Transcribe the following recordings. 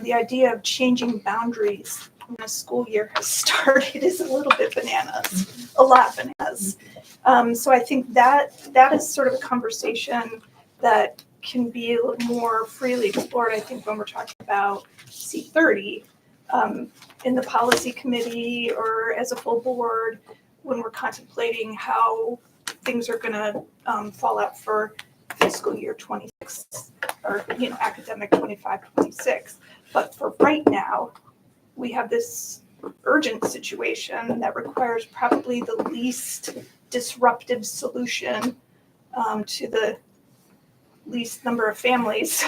the idea of changing boundaries when a school year has started is a little bit bananas, a lot bananas. So I think that is sort of a conversation that can be a little more freely explored, I think, when we're talking about C30 in the policy committee or as a full board, when we're contemplating how things are going to fall out for fiscal year 26 or academic 25-26. But for right now, we have this urgent situation that requires probably the least disruptive solution to the least number of families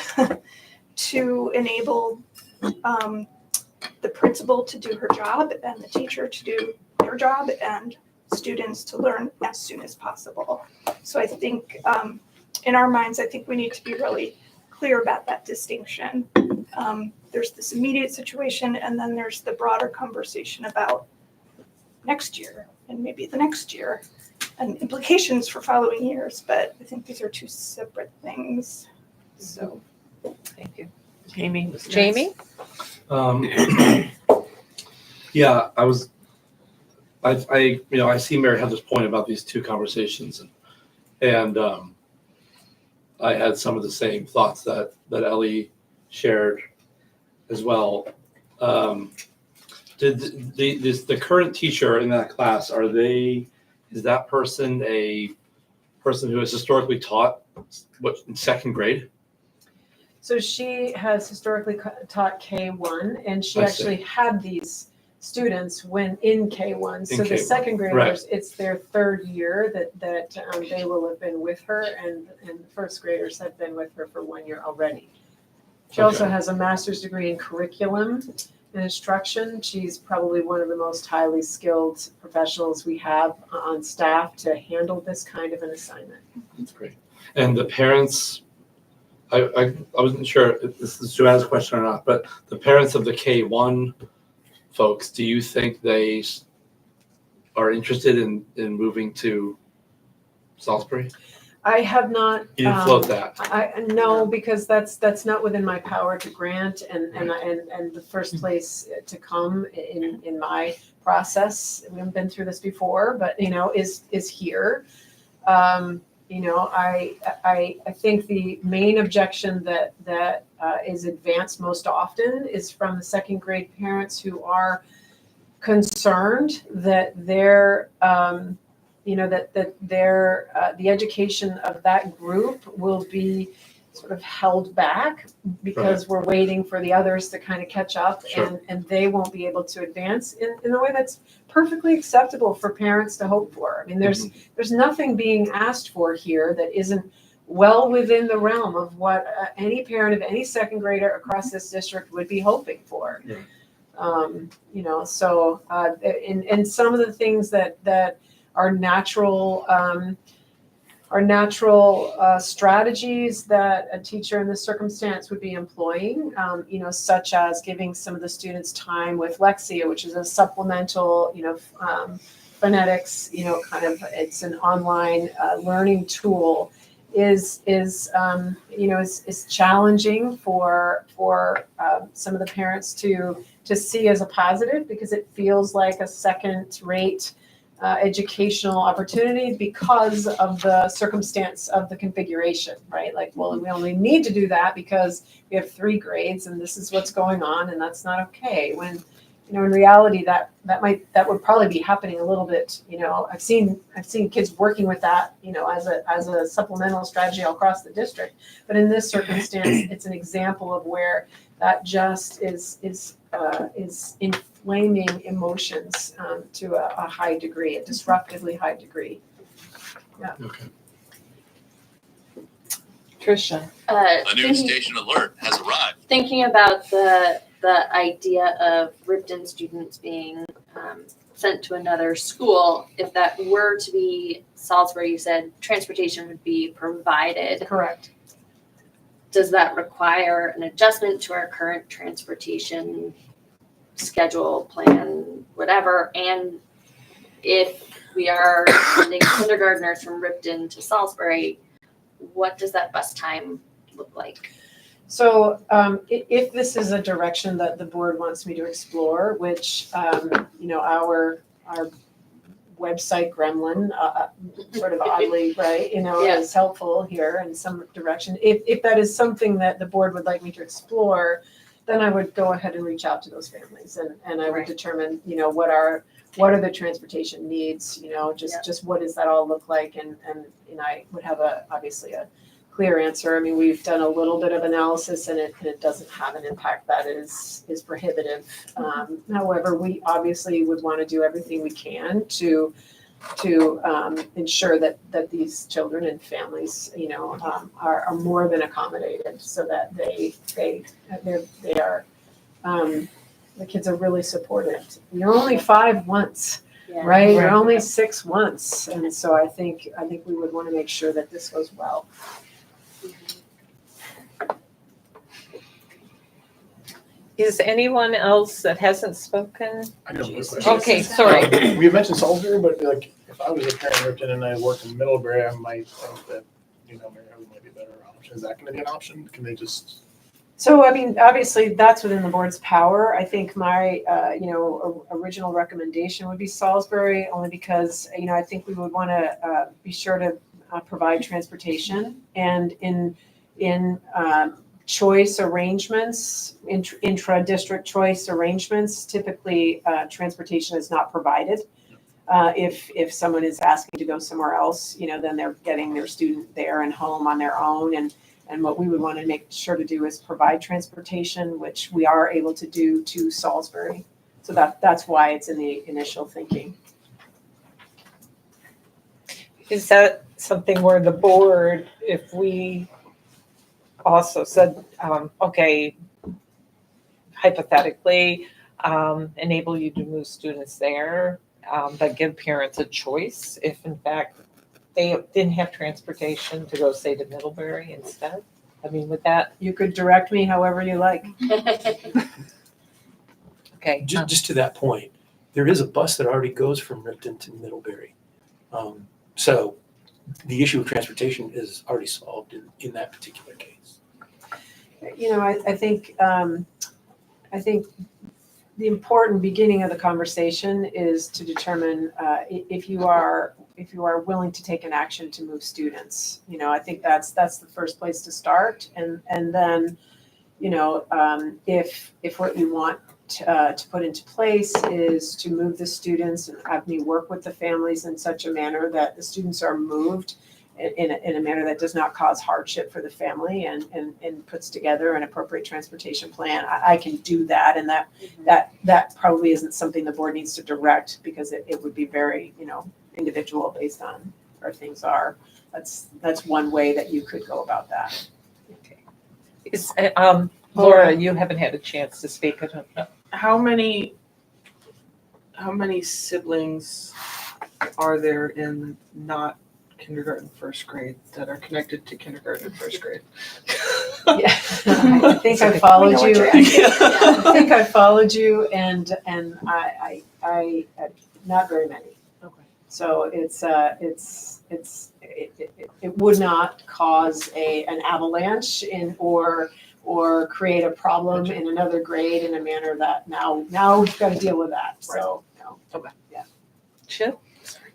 to enable the principal to do her job and the teacher to do their job and students to learn as soon as possible. So I think in our minds, I think we need to be really clear about that distinction. There's this immediate situation, and then there's the broader conversation about next year and maybe the next year and implications for following years. But I think these are two separate things. So thank you. Jamie? Yeah, I see Mary had this point about these two conversations, and I had some of the same thoughts that Ellie shared as well. Did the current teacher in that class, is that person a person who has historically taught in second grade? So she has historically taught K1, and she I actually see. had these students when in K1. So the K1, second graders, right. It's their third year that they will have been with her, and the first graders have been with her for 1 year already. She also has a master's degree in curriculum and instruction. She's probably one of the most highly skilled professionals we have on staff to handle this kind of an assignment. That's great. And the parents, I wasn't sure if this is Joanna's question or not, but the parents of the K1 folks, do you think they are interested in moving to Salisbury? I have not. You didn't float that. No, because that's not within my power to grant, and the first place to come in my process. We haven't been through this before, but is here. I think the main objection that is advanced most often is from the second grade parents who are concerned that the education of that group will be sort of held back because we're waiting for the others to kind of catch up, and they won't be able to advance in a way that's perfectly acceptable for parents to hope for. I mean, there's nothing being asked for here that isn't well within the realm of what any parent of any second grader across this district would be hoping for. Yeah. And some of the things that are natural strategies that a teacher in this circumstance would be employing, such as giving some of the students time with Lexia, which is a supplemental, phonetics, it's an online learning tool, is challenging for some of the parents to see as a positive, because it feels like a second-rate educational opportunity because of the circumstance of the configuration, right? Like, well, we only need to do that because we have 3 grades and this is what's going on, and that's not okay. When, in reality, that would probably be happening a little bit. I've seen kids working with that, as a supplemental strategy all across the district. But in this circumstance, it's an example of where that just is inflaming emotions to a high degree, a disruptively high degree. Yeah. Okay. Tricia. A new station alert has arrived. Thinking about the idea of Ripton students being sent to another school, if that were to be Salisbury, you said transportation would be provided. Correct. Does that require an adjustment to our current transportation schedule, plan, whatever? And if we are sending kindergartners from Ripton to Salisbury, what does that bus time look like? So if this is a direction that the board wants me to explore, which, our website gremlin, sort of oddly, right, Yeah. is helpful here in some direction. If that is something that the board would like me to explore, then I would go ahead and reach out to those families and I would Right. determine, what are the transportation needs, just what does that all look like? And I would have obviously a clear answer. I mean, we've done a little bit of analysis and it doesn't have an impact that is prohibitive. However, we obviously would want to do everything we can to ensure that these children and families, are more than accommodated so that they are, the kids are really supported. You're only 5 once. Yeah. Right, you're Right. only 6 months, and so I think we would want to make sure that this goes well. Is anyone else that hasn't spoken? I know. Okay, sorry. We mentioned Salisbury, but like, if I was a parent in Ripton and I worked in Middlebury, I might think that, Maryville might be a better option. Is that gonna be an option? Can they just? So, I mean, obviously, that's within the board's power. I think my, original recommendation would be Salisbury, only because, I think we would want to be sure to provide transportation. And in choice arrangements, intra-district choice arrangements, typically transportation is not provided. If someone is asking to go somewhere else, then they're getting their student there and home on their own. And what we would want to make sure to do is provide transportation, which we are able to do to Salisbury. So that's why it's in the initial thinking. Is that something where the board, if we also said, okay, hypothetically, enable you to move students there, but give parents a choice if in fact they didn't have transportation to go, say, to Middlebury instead? I mean, would that, You could direct me however you like. okay. Just to that point, there is a bus that already goes from Ripton to Middlebury. So the issue of transportation is already solved in that particular case. I think the important beginning of the conversation is to determine if you are willing to take an action to move students. I think that's the first place to start, and then, if what you want to put into place is to move the students and have me work with the families in such a manner that the students are moved in a manner that does not cause hardship for the family and puts together an appropriate transportation plan, I can do that. And that probably isn't something the board needs to direct, because it would be very, individual based on where things are. That's one way that you could go about that. Is, Laura, you haven't had a chance to speak. I don't know. How many siblings are there in not kindergarten, first grade that are connected to kindergarten and first grade? Yeah, I think I followed you. I think I followed you, and I not very many. Okay. So it would not cause an avalanche or create a problem in another grade in a manner that now we've got to deal with that. So no. Chip?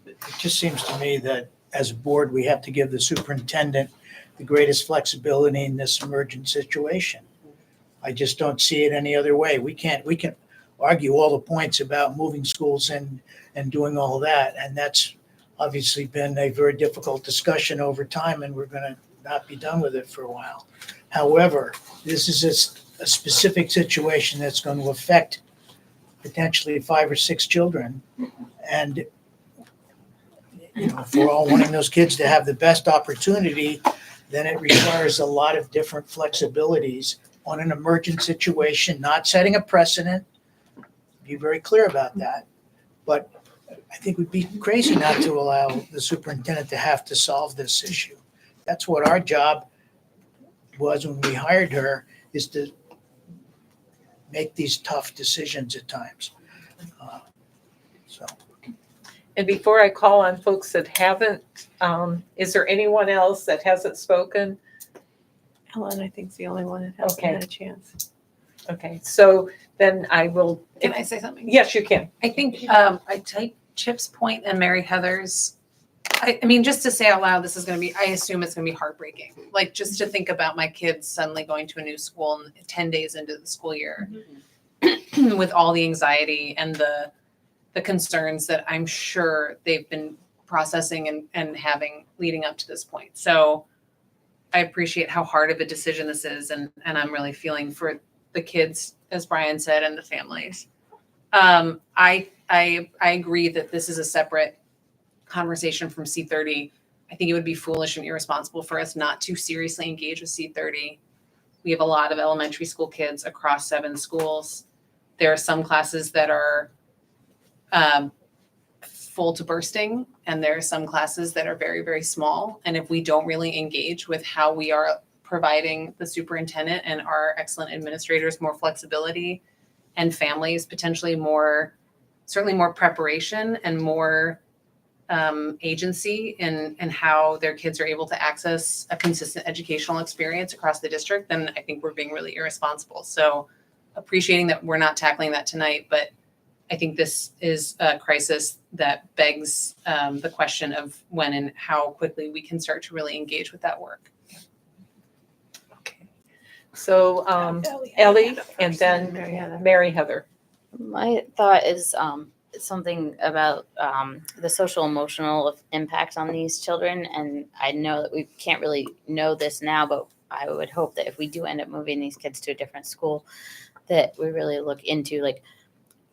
It just seems to me that as a board, we have to give the superintendent the greatest flexibility in this emergent situation. I just don't see it any other way. We can argue all the points about moving schools and doing all that, and that's obviously been a very difficult discussion over time, and we're going to not be done with it for a while. However, this is a specific situation that's going to affect potentially 5 or 6 children, and if we're all wanting those kids to have the best opportunity, then it requires a lot of different flexibilities on an emergent situation, not setting a precedent. Be very clear about that. But I think we'd be crazy not to allow the superintendent to have to solve this issue. That's what our job was when we hired her, is to make these tough decisions at times. And before I call on folks that haven't, is there anyone else that hasn't spoken? Helen, I think, is the only one that hasn't Okay. had a chance. Okay, so then I will. Can I say something? Yes, you can. I think I take Chip's point and Mary Heather's. I mean, just to say out loud, this is going to be, I assume it's going to be heartbreaking. Like, just to think about my kids suddenly going to a new school 10 days into the school year with all the anxiety and the concerns that I'm sure they've been processing and having leading up to this point. So I appreciate how hard of a decision this is. And I'm really feeling for the kids, as Brian said, and the families. I agree that this is a separate conversation from C30. I think it would be foolish and irresponsible for us not to seriously engage with C30. We have a lot of elementary school kids across 7 schools. There are some classes that are full to bursting, and there are some classes that are very, very small. And if we don't really engage with how we are providing the superintendent and our excellent administrators more flexibility and families potentially certainly more preparation and more agency in how their kids are able to access a consistent educational experience across the district, then I think we're being really irresponsible. So appreciating that we're not tackling that tonight, but I think this is a crisis that begs the question of when and how quickly we can start to really engage with that work. Okay. So Ellie and then Mary Heather. My thought is something about the social emotional impacts on these children. And I know that we can't really know this now, but I would hope that if we do end up moving these kids to a different school, that we really look into, like,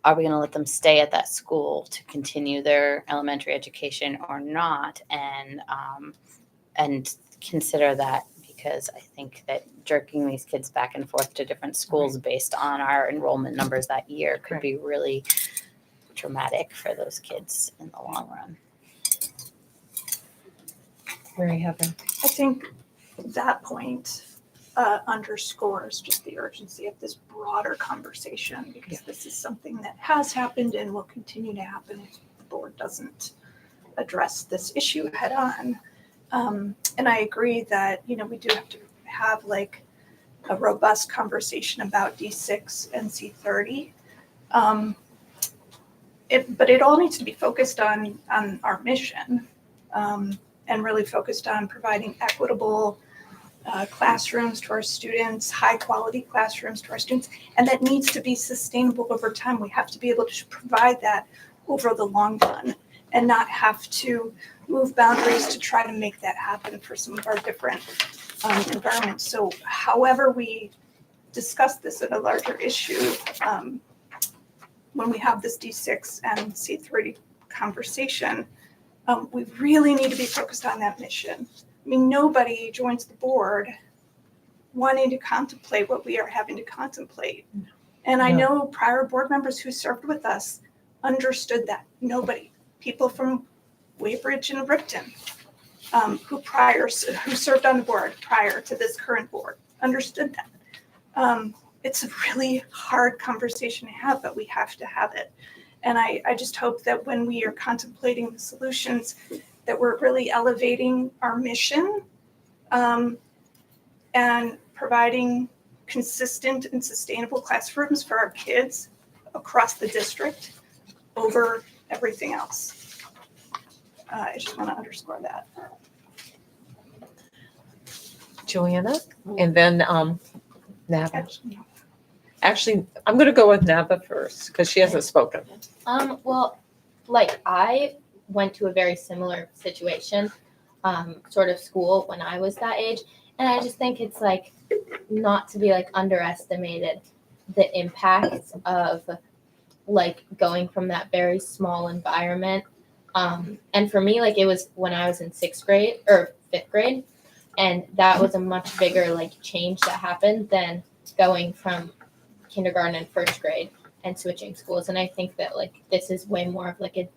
are we going to let them stay at that school to continue their elementary education or not? And consider that, because I think that jerking these kids back and forth to different schools based on our enrollment numbers that year could be really traumatic for those kids in the long run. Mary Heather. I think that point underscores just the urgency of this broader conversation, because this is something that has happened and will continue to happen if the board doesn't address this issue head on. And I agree that, we do have to have like a robust conversation about D6 and C30. But it all needs to be focused on our mission, and really focused on providing equitable classrooms to our students, high quality classrooms to our students, and that needs to be sustainable over time. We have to be able to provide that over the long run and not have to move boundaries to try to make that happen for some of our different environments. So however we discuss this in a larger issue, when we have this D6 and C30 conversation, we really need to be focused on that mission. I mean, nobody joins the board wanting to contemplate what we are having to contemplate. And I know prior board members who served with us understood that. Nobody. People from Weybridge and Ripton, who served on the board prior to this current board, understood that. It's a really hard conversation to have, but we have to have it. And I just hope that when we are contemplating the solutions, that we're really elevating our mission and providing consistent and sustainable classrooms for our kids across the district over everything else. I just want to underscore that. Joanna, and then Nava. Actually, I'm going to go with Nava first because she hasn't spoken. Well, like I went to a very similar situation, sort of school when I was that age. And I just think it's like not to be like underestimated the impact of like going from that very small environment. And for me, like it was when I was in 6th grade or 5th grade. And that was a much bigger like change that happened than going from kindergarten and 1st grade and switching schools. And I think that like this is way more of like a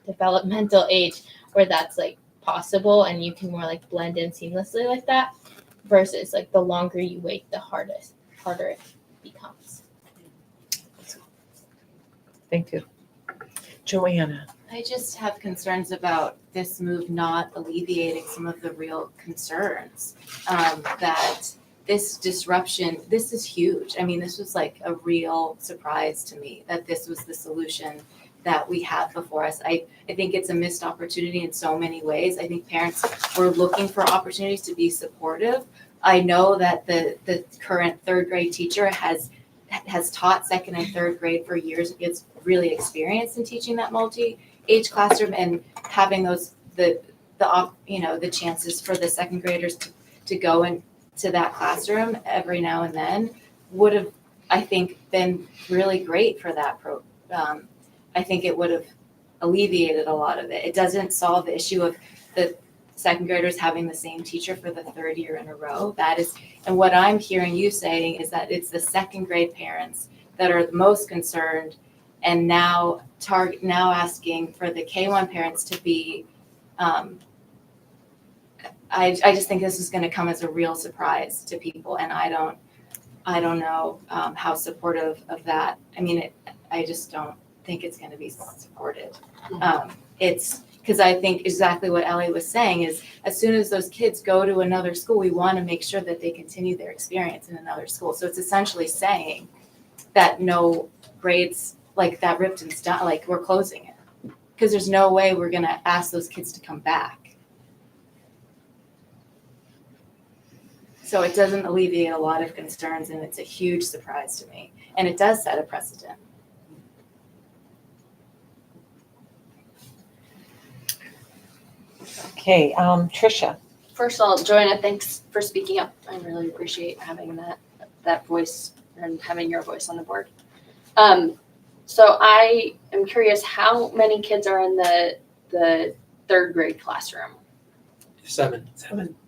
developmental age where that's like possible and you can more like blend in seamlessly like that, versus like the longer you wait, the harder it becomes. Thank you. Joanna. I just have concerns about this move not alleviating some of the real concerns, that this disruption, this is huge. I mean, this was like a real surprise to me that this was the solution that we have before us. I think it's a missed opportunity in so many ways. I think parents were looking for opportunities to be supportive. I know that the current third grade teacher has taught second and third grade for years, is really experienced in teaching that multi-age classroom, and having the chances for the second graders to go into that classroom every now and then would have, I think, been really great for that program. I think it would have alleviated a lot of it. It doesn't solve the issue of the second graders having the same teacher for the third year in a row. That is, and what I'm hearing you saying is that it's the second grade parents that are the most concerned, and now asking for the K1 parents to be, I just think this is going to come as a real surprise to people, and I don't know how supportive of that. I mean, I just don't think it's going to be supported. It's because I think exactly what Ellie was saying is, as soon as those kids go to another school, we want to make sure that they continue their experience in another school. So it's essentially saying that no grades like that Ripton's done, like we're closing it, because there's no way we're going to ask those kids to come back. So it doesn't alleviate a lot of concerns, and it's a huge surprise to me. And it does set a precedent. Okay, Tricia. First of all, Joanna, thanks for speaking up. I really appreciate having that voice and having your voice on the board. So I am curious, how many kids are in the third grade classroom? 7.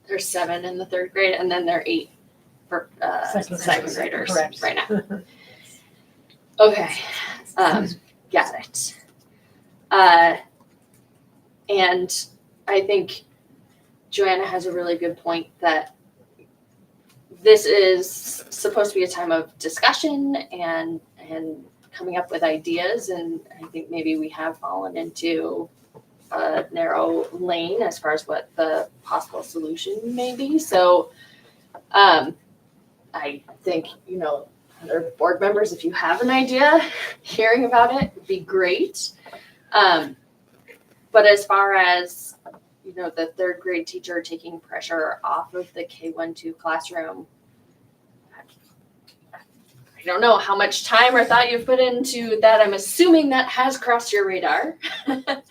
There's 7 in the third grade, and then there are 8 for second graders right now. Okay, got it. And I think Joanna has a really good point that this is supposed to be a time of discussion and coming up with ideas, and I think maybe we have fallen into a narrow lane as far as what the possible solution may be. So I think, other board members, if you have an idea, hearing about it would be great. But as far as, the third grade teacher taking pressure off of the K1-2 classroom, I don't know how much time or thought you've put into that. I'm assuming that has crossed your radar. But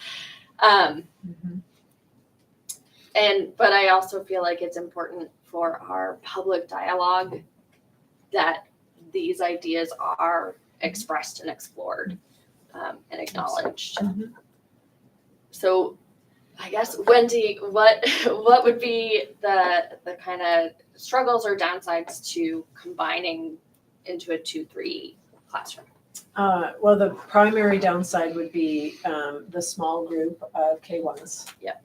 I also feel like it's important for our public dialogue that these ideas are expressed and explored and acknowledged. So I guess, Wendy, what would be the kind of struggles or downsides to combining into a 2-3 classroom? Well, the primary downside would be the small group of K1s. Yep.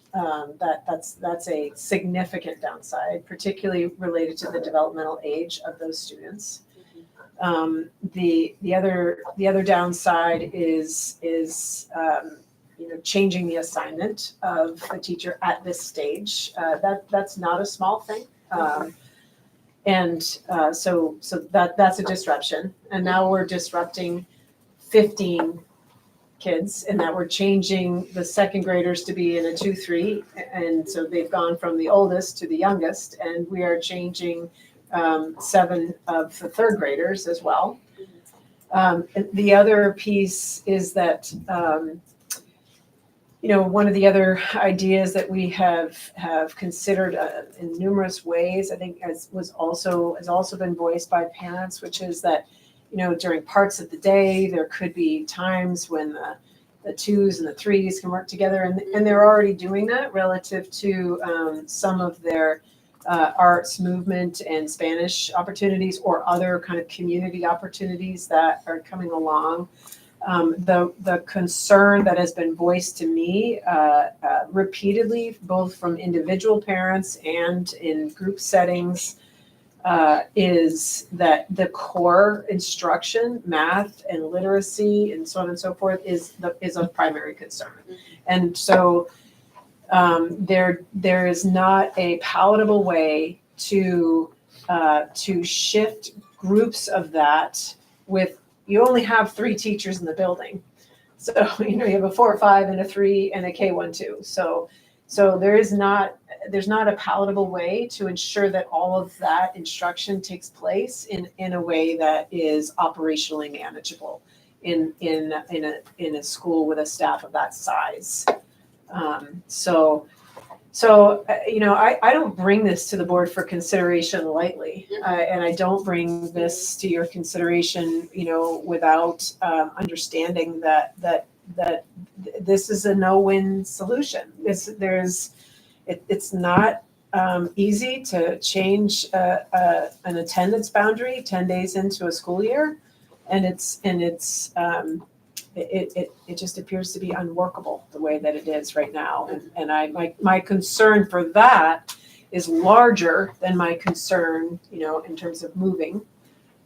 That's a significant downside, particularly related to the developmental age of those students. The other downside is changing the assignment of the teacher at this stage. That's not a small thing. So that's a disruption. And now we're disrupting 15 kids, and that we're changing the second graders to be in a 2-3. And so they've gone from the oldest to the youngest, and we are changing 7 of the third graders as well. The other piece is that, one of the other ideas that we have considered in numerous ways, I think has also been voiced by parents, which is that, during parts of the day, there could be times when the 2s and the 3s can work together, and they're already doing that relative to some of their arts, movement, and Spanish opportunities, or other kind of community opportunities that are coming along. The concern that has been voiced to me repeatedly, both from individual parents and in group settings, is that the core instruction, math and literacy and so on and so forth, is a primary concern. And so there is not a palatable way to shift groups of that with, you only have 3 teachers in the building. So, you have a 4 or 5 and a 3 and a K1-2. So there's not a palatable way to ensure that all of that instruction takes place in a way that is operationally manageable in a school with a staff of that size. I don't bring this to the board for consideration lightly, and I don't bring this to your consideration, without understanding that this is a no-win solution. It's not easy to change an attendance boundary 10 days into a school year, and it just appears to be unworkable the way that it is right now. And my concern for that is larger than my concern, in terms of moving,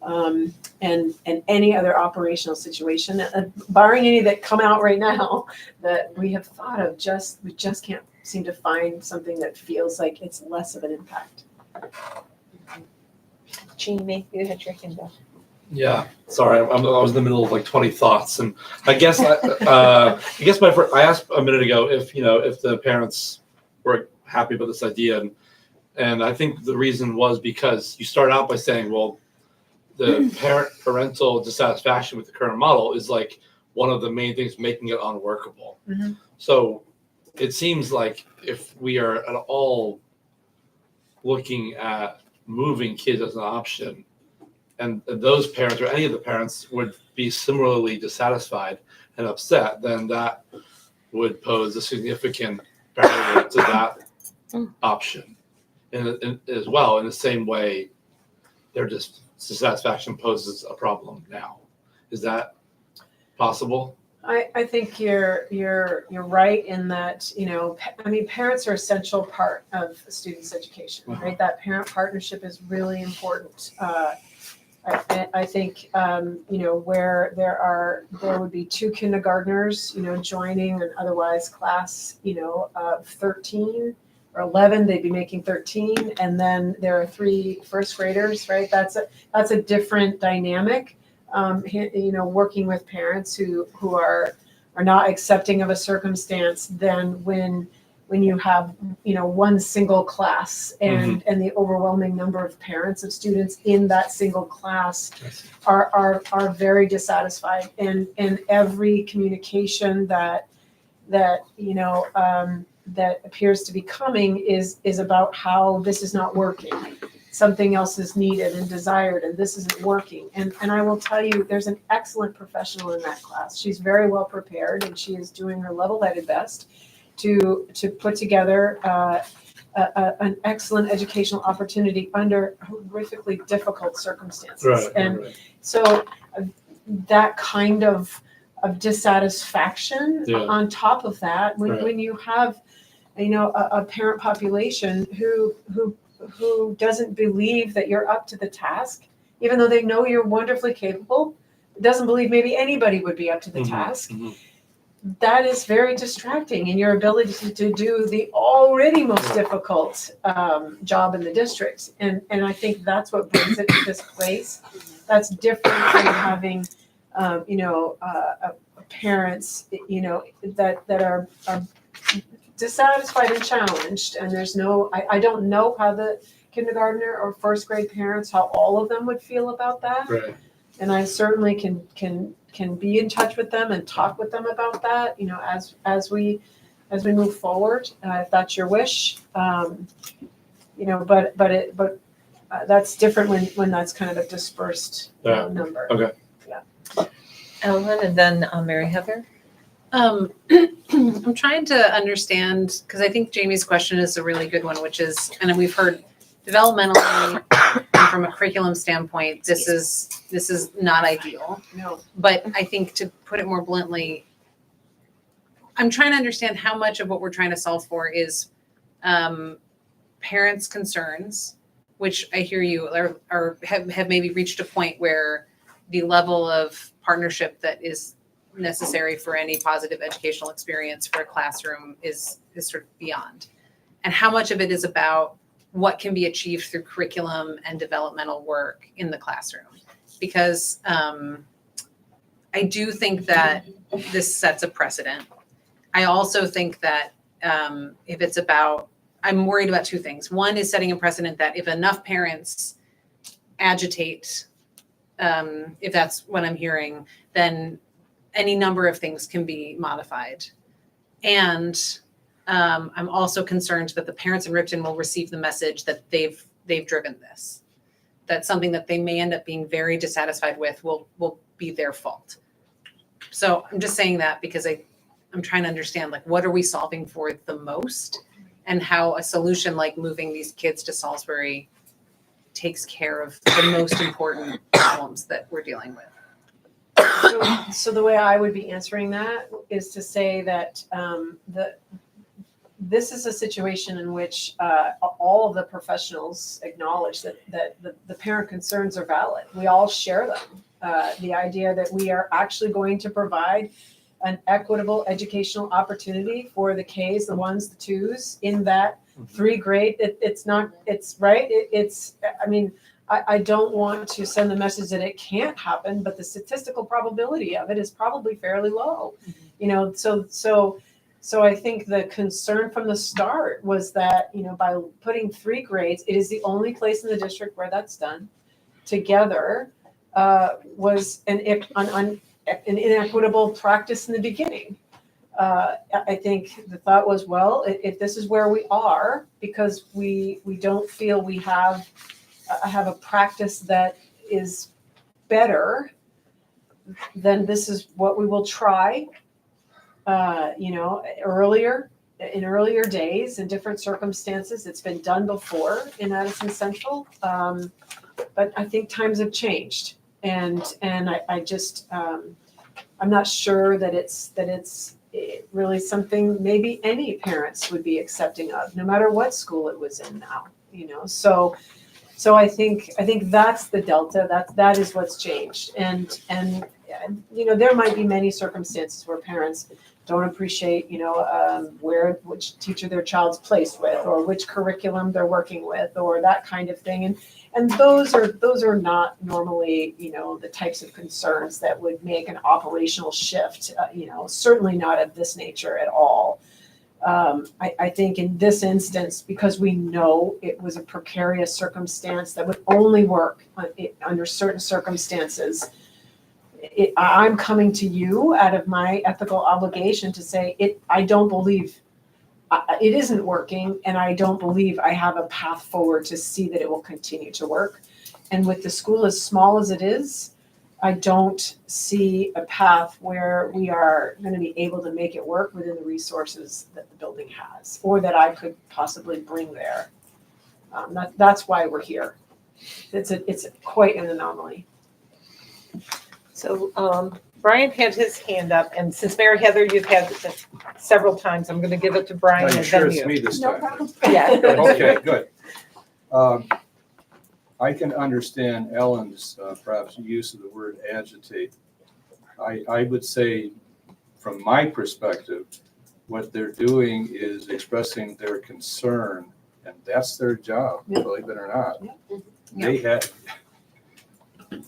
and any other operational situation, barring any that come out right now that we have thought of. We just can't seem to find something that feels like it's less of an impact. Jamie, you had your hand up. Yeah, sorry, I was in the middle of like 20 thoughts, and I guess I asked a minute ago if the parents were happy about this idea, and I think the reason was because you start out by saying, well, the parental dissatisfaction with the current model is like one of the main things making it unworkable. Mm-hmm. So it seems like if we are at all looking at moving kids as an option, and those parents or any of the parents would be similarly dissatisfied and upset, then that would pose a significant barrier to that option. And as well, in the same way, their dissatisfaction poses a problem now. Is that possible? I think you're right in that, parents are an essential part of a student's education, right? That parent partnership is really important. I think, where there would be 2 kindergartners, joining an otherwise class, of 13 or 11, they'd be making 13. And then there are 3 first graders, right? That's a different dynamic, working with parents who are not accepting of a circumstance than when you have, one single class and the overwhelming number of parents of students in that single class are very dissatisfied. And every communication that appears to be coming is about how this is not working. Something else is needed and desired, and this isn't working. And I will tell you, there's an excellent professional in that class. She's very well prepared, and she is doing her level-headed best to put together an excellent educational opportunity under horrifically difficult circumstances. Right. So that kind of dissatisfaction on top of that, when you have, a parent population who doesn't believe that you're up to the task, even though they know you're wonderfully capable, doesn't believe maybe anybody would be up to the task. That is very distracting in your ability to do the already most difficult job in the district. And I think that's what brings it to this place. That's different from having, parents, that are dissatisfied and challenged. And there's I don't know how the kindergartner or first grade parents, how all of them would feel about that. Right. And I certainly can be in touch with them and talk with them about that, as we move forward, if that's your wish. But that's different when that's kind of a dispersed number. Okay. Yeah. Ellen, and then Mary Heather. I'm trying to understand, because I think Jamie's question is a really good one, which is, and we've heard developmentally and from a curriculum standpoint, this is not ideal. No. But I think, to put it more bluntly, I'm trying to understand how much of what we're trying to solve for is parents' concerns, which I hear you have maybe reached a point where the level of partnership that is necessary for any positive educational experience for a classroom is sort of beyond. And how much of it is about what can be achieved through curriculum and developmental work in the classroom. Because I do think that this sets a precedent. I also think that if it's about, I'm worried about two things. One is setting a precedent that if enough parents agitate, if that's what I'm hearing, then any number of things can be modified. And I'm also concerned that the parents in Ripton will receive the message that they've driven this. That something that they may end up being very dissatisfied with will be their fault. So I'm just saying that because I'm trying to understand, like, what are we solving for the most, and how a solution like moving these kids to Salisbury takes care of the most important problems that we're dealing with. So the way I would be answering that is to say that this is a situation in which all of the professionals acknowledge that the parent concerns are valid. We all share them. The idea that we are actually going to provide an equitable educational opportunity for the Ks, the ones, the twos in that 3 grade. I don't want to send the message that it can't happen, but the statistical probability of it is probably fairly low. So I think the concern from the start was that, by putting 3 grades, it is the only place in the district where that's done together, was an inequitable practice in the beginning. I think the thought was, well, if this is where we are, because we don't feel we have a practice that is better, then this is what we will try. In earlier days, in different circumstances, it's been done before in Addison Central, but I think times have changed, and I just I'm not sure that it's really something maybe any parents would be accepting of, no matter what school it was in now. So I think that's the delta. That is what's changed, and there might be many circumstances where parents don't appreciate which teacher their child's placed with, or which curriculum they're working with, or that kind of thing, and those are not normally the types of concerns that would make an operational shift. Certainly not of this nature at all. I think in this instance, because we know it was a precarious circumstance that would only work under certain circumstances, I'm coming to you out of my ethical obligation to say I don't believe it isn't working, and I don't believe I have a path forward to see that it will continue to work. And with the school as small as it is, I don't see a path where we are going to be able to make it work within the resources that the building has, or that I could possibly bring there. That's why we're here. It's quite an anomaly. So Brian had his hand up, and since Mary Heather, you've had it several times, I'm going to give it to Brian I'm and sure then it's you. me this No time. problem. Yeah. Okay, good. I can understand Ellen's perhaps use of the word agitate. I would say, from my perspective, what they're doing is expressing their concern, and that's their job, believe it or not. They have,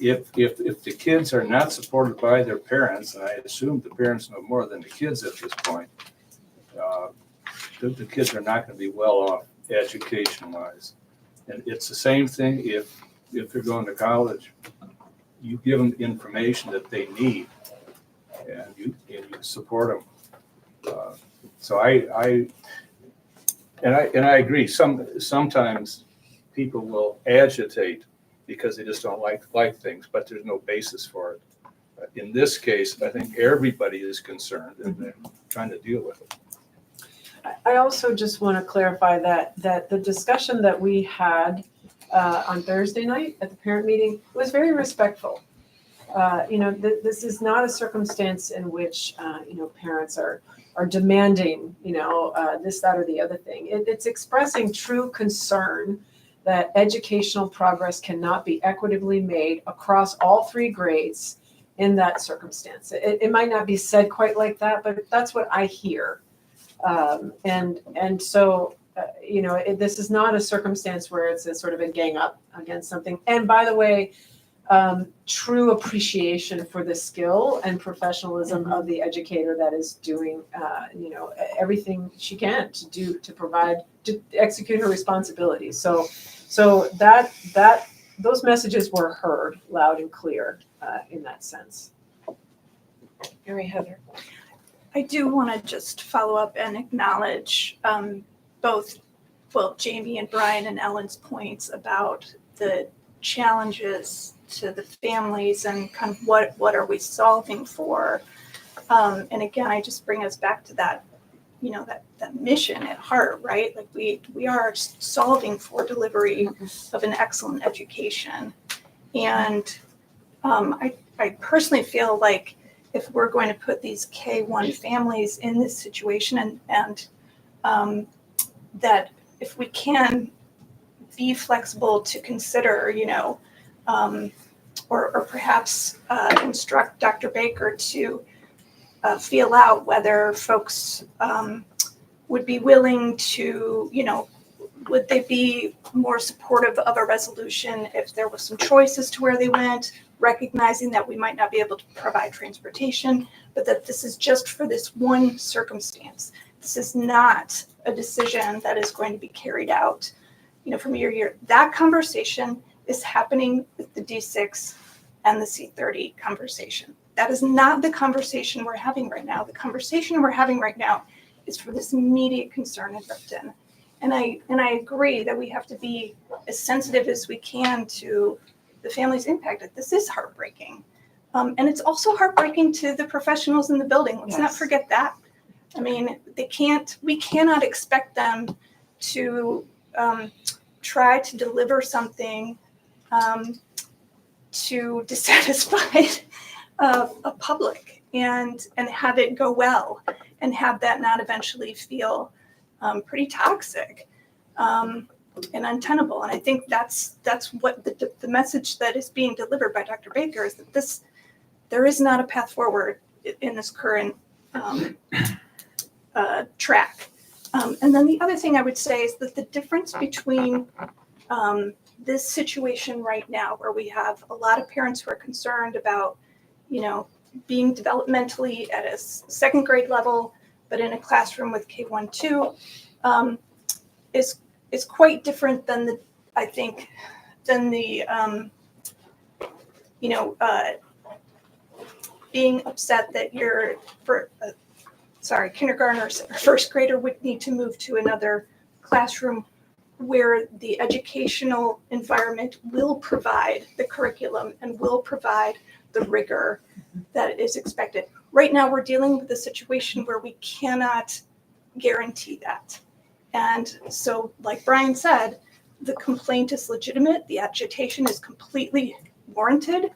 if the kids are not supported by their parents, and I assume the parents know more than the kids at this point, the kids are not going to be well off education-wise. And it's the same thing if they're going to college. You give them information that they need, and you support them. So I agree. Sometimes people will agitate because they just don't like things, but there's no basis for it. In this case, I think everybody is concerned, and they're trying to deal with it. I also just want to clarify that the discussion that we had on Thursday night at the parent meeting was very respectful. This is not a circumstance in which parents are demanding this, that, or the other thing. It's expressing true concern that educational progress cannot be equitably made across all 3 grades in that circumstance. It might not be said quite like that, but that's what I hear. And so, this is not a circumstance where it's a sort of a gang up against something. And by the way, true appreciation for the skill and professionalism of the educator that is doing, everything she can to provide, to execute her responsibilities. So that those messages were heard loud and clear in that sense. Mary Heather. I do want to just follow up and acknowledge both, Jamie and Brian and Ellen's points about the challenges to the families and kind of what are we solving for. And again, I just bring us back to that, that mission at heart, right? Like we are solving for delivery of an excellent education. And I personally feel like if we're going to put these K-1 families in this situation and that if we can be flexible to consider, or perhaps instruct Dr. Baker to feel out whether folks would be willing to, would they be more supportive of a resolution if there was some choice as to where they went, recognizing that we might not be able to provide transportation, but that this is just for this one circumstance. This is not a decision that is going to be carried out, from year to year. That conversation is happening with the D6 and the C30 conversation. That is not the conversation we're having right now. The conversation we're having right now is for this immediate concern in Ripton. And I agree that we have to be as sensitive as we can to the families impacted. This is heartbreaking. And it's also heartbreaking to the professionals in the building. Let's not forget that. I mean, we cannot expect them to try to deliver something to dissatisfy a public and have it go well and have that not eventually feel pretty toxic and untenable. And I think that's what the message that is being delivered by Dr. Baker is that there is not a path forward in this current track. And then the other thing I would say is that the difference between this situation right now, where we have a lot of parents who are concerned about, being developmentally at a second grade level, but in a classroom with K1, 2, is quite different than being upset that your kindergartners or first grader would need to move to another classroom where the educational environment will provide the curriculum and will provide the rigor that is expected. Right now, we're dealing with a situation where we cannot guarantee that. And so, like Brian said, the complaint is legitimate. The agitation is completely warranted.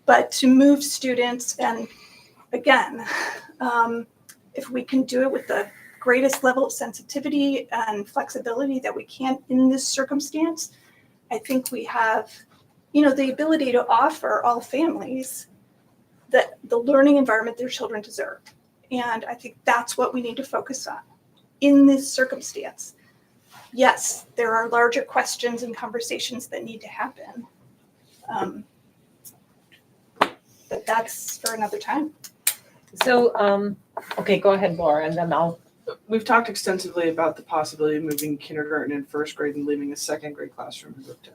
But to move students, and again, if we can do it with the greatest level of sensitivity and flexibility that we can in this circumstance, I think we have, the ability to offer all families the learning environment their children deserve. And I think that's what we need to focus on in this circumstance. Yes, there are larger questions and conversations that need to happen. But that's for another time. So, okay, go ahead, Laura, and then We've talked extensively about the possibility of moving kindergarten and first grade and leaving a second grade classroom in Ripton.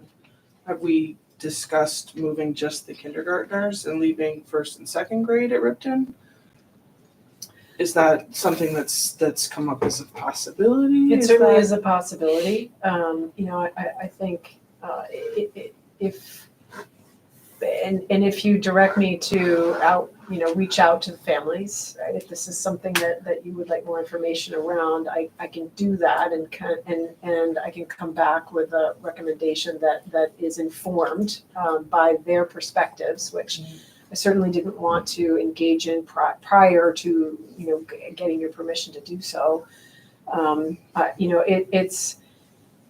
Have we discussed moving just the kindergartners and leaving first and second grade at Ripton? Is that something that's come up as a possibility? It certainly is a possibility. I think if you direct me to reach out to the families, right? If this is something that you would like more information around, I can do that and I can come back with a recommendation that is informed by their perspectives, which I certainly didn't want to engage in prior to getting your permission to do so.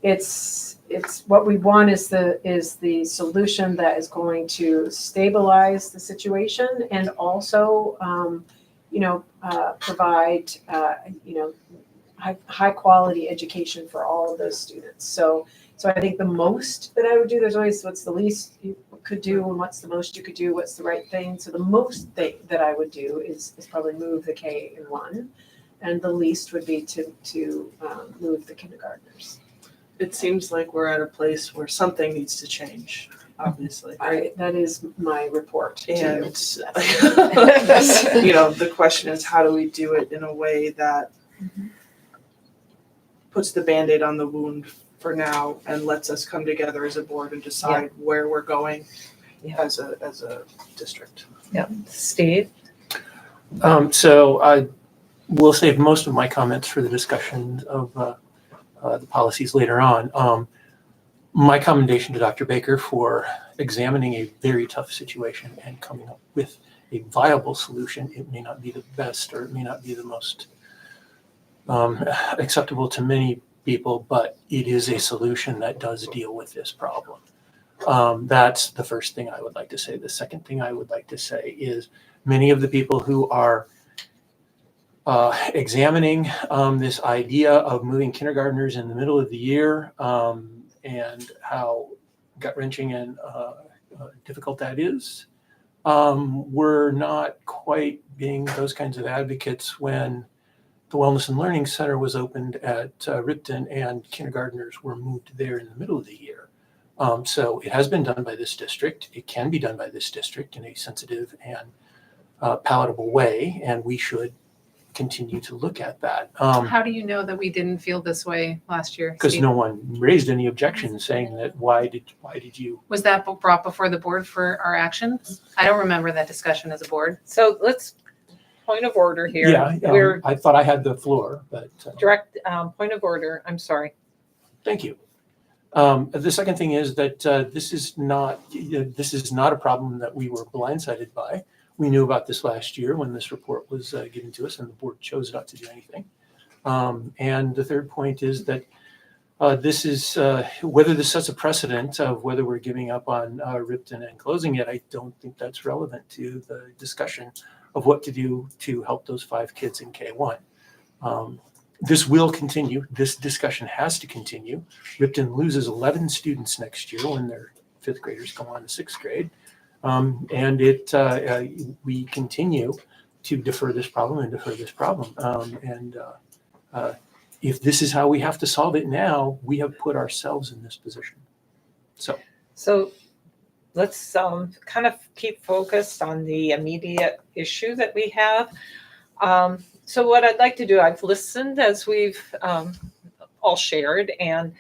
it's what we want is the solution that is going to stabilize the situation and also, provide, high quality education for all of those students. So I think the most that I would do, there's always what's the least you could do and what's the most you could do, what's the right thing. So the most thing that I would do is probably move the K in 1, and the least would be to move the kindergartners. It seems like we're at a place where something needs to change, obviously. That is my report to you. And, the question is, how do we do it in a way that puts the Band-Aid on the wound for now and lets us come together as a board and decide where we're going as a district. Yeah. Steve? So I will save most of my comments for the discussion of the policies later on. My commendation to Dr. Baker for examining a very tough situation and coming up with a viable solution. It may not be the best, or it may not be the most acceptable to many people, but it is a solution that does deal with this problem. That's the first thing I would like to say. The second thing I would like to say is many of the people who are examining this idea of moving kindergartners in the middle of the year and how gut-wrenching and difficult that is, we're not quite being those kinds of advocates when the Wellness and Learning Center was opened at Ripton and kindergartners were moved there in the middle of the year. So it has been done by this district. It can be done by this district in a sensitive and palatable way, and we should continue to look at that. How do you know that we didn't feel this way last year? Because Steve? no one raised any objection saying that why did you? Was that brought before the board for our action? I don't remember that discussion as a board. So let's, point of order here. Yeah, We're I thought I had the floor, but. direct, point of order, I'm sorry. Thank you. The second thing is that this is not a problem that we were blindsided by. We knew about this last year when this report was given to us, and the board chose not to do anything. And the third point is that this is whether this sets a precedent of whether we're giving up on Ripton and closing it. I don't think that's relevant to the discussion of what to do to help those 5 kids in K1. This will continue. This discussion has to continue. Ripton loses 11 students next year when their 5th graders go on to 6th grade. And we continue to defer this problem. If this is how we have to solve it now, we have put ourselves in this position. So Let's kind of keep focused on the immediate issue that we have. So what I'd like to do, I've listened as we've all shared, and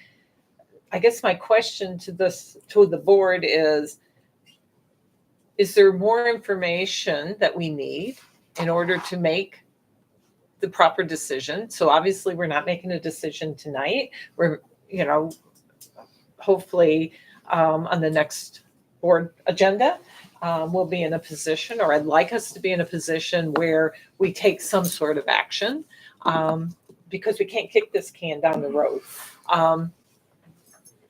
I guess my question to the board is there more information that we need in order to make the proper decision? So obviously we're not making a decision tonight. We're, hopefully on the next board agenda, we'll be in a position, or I'd like us to be in a position where we take some sort of action, because we can't kick this can down the road.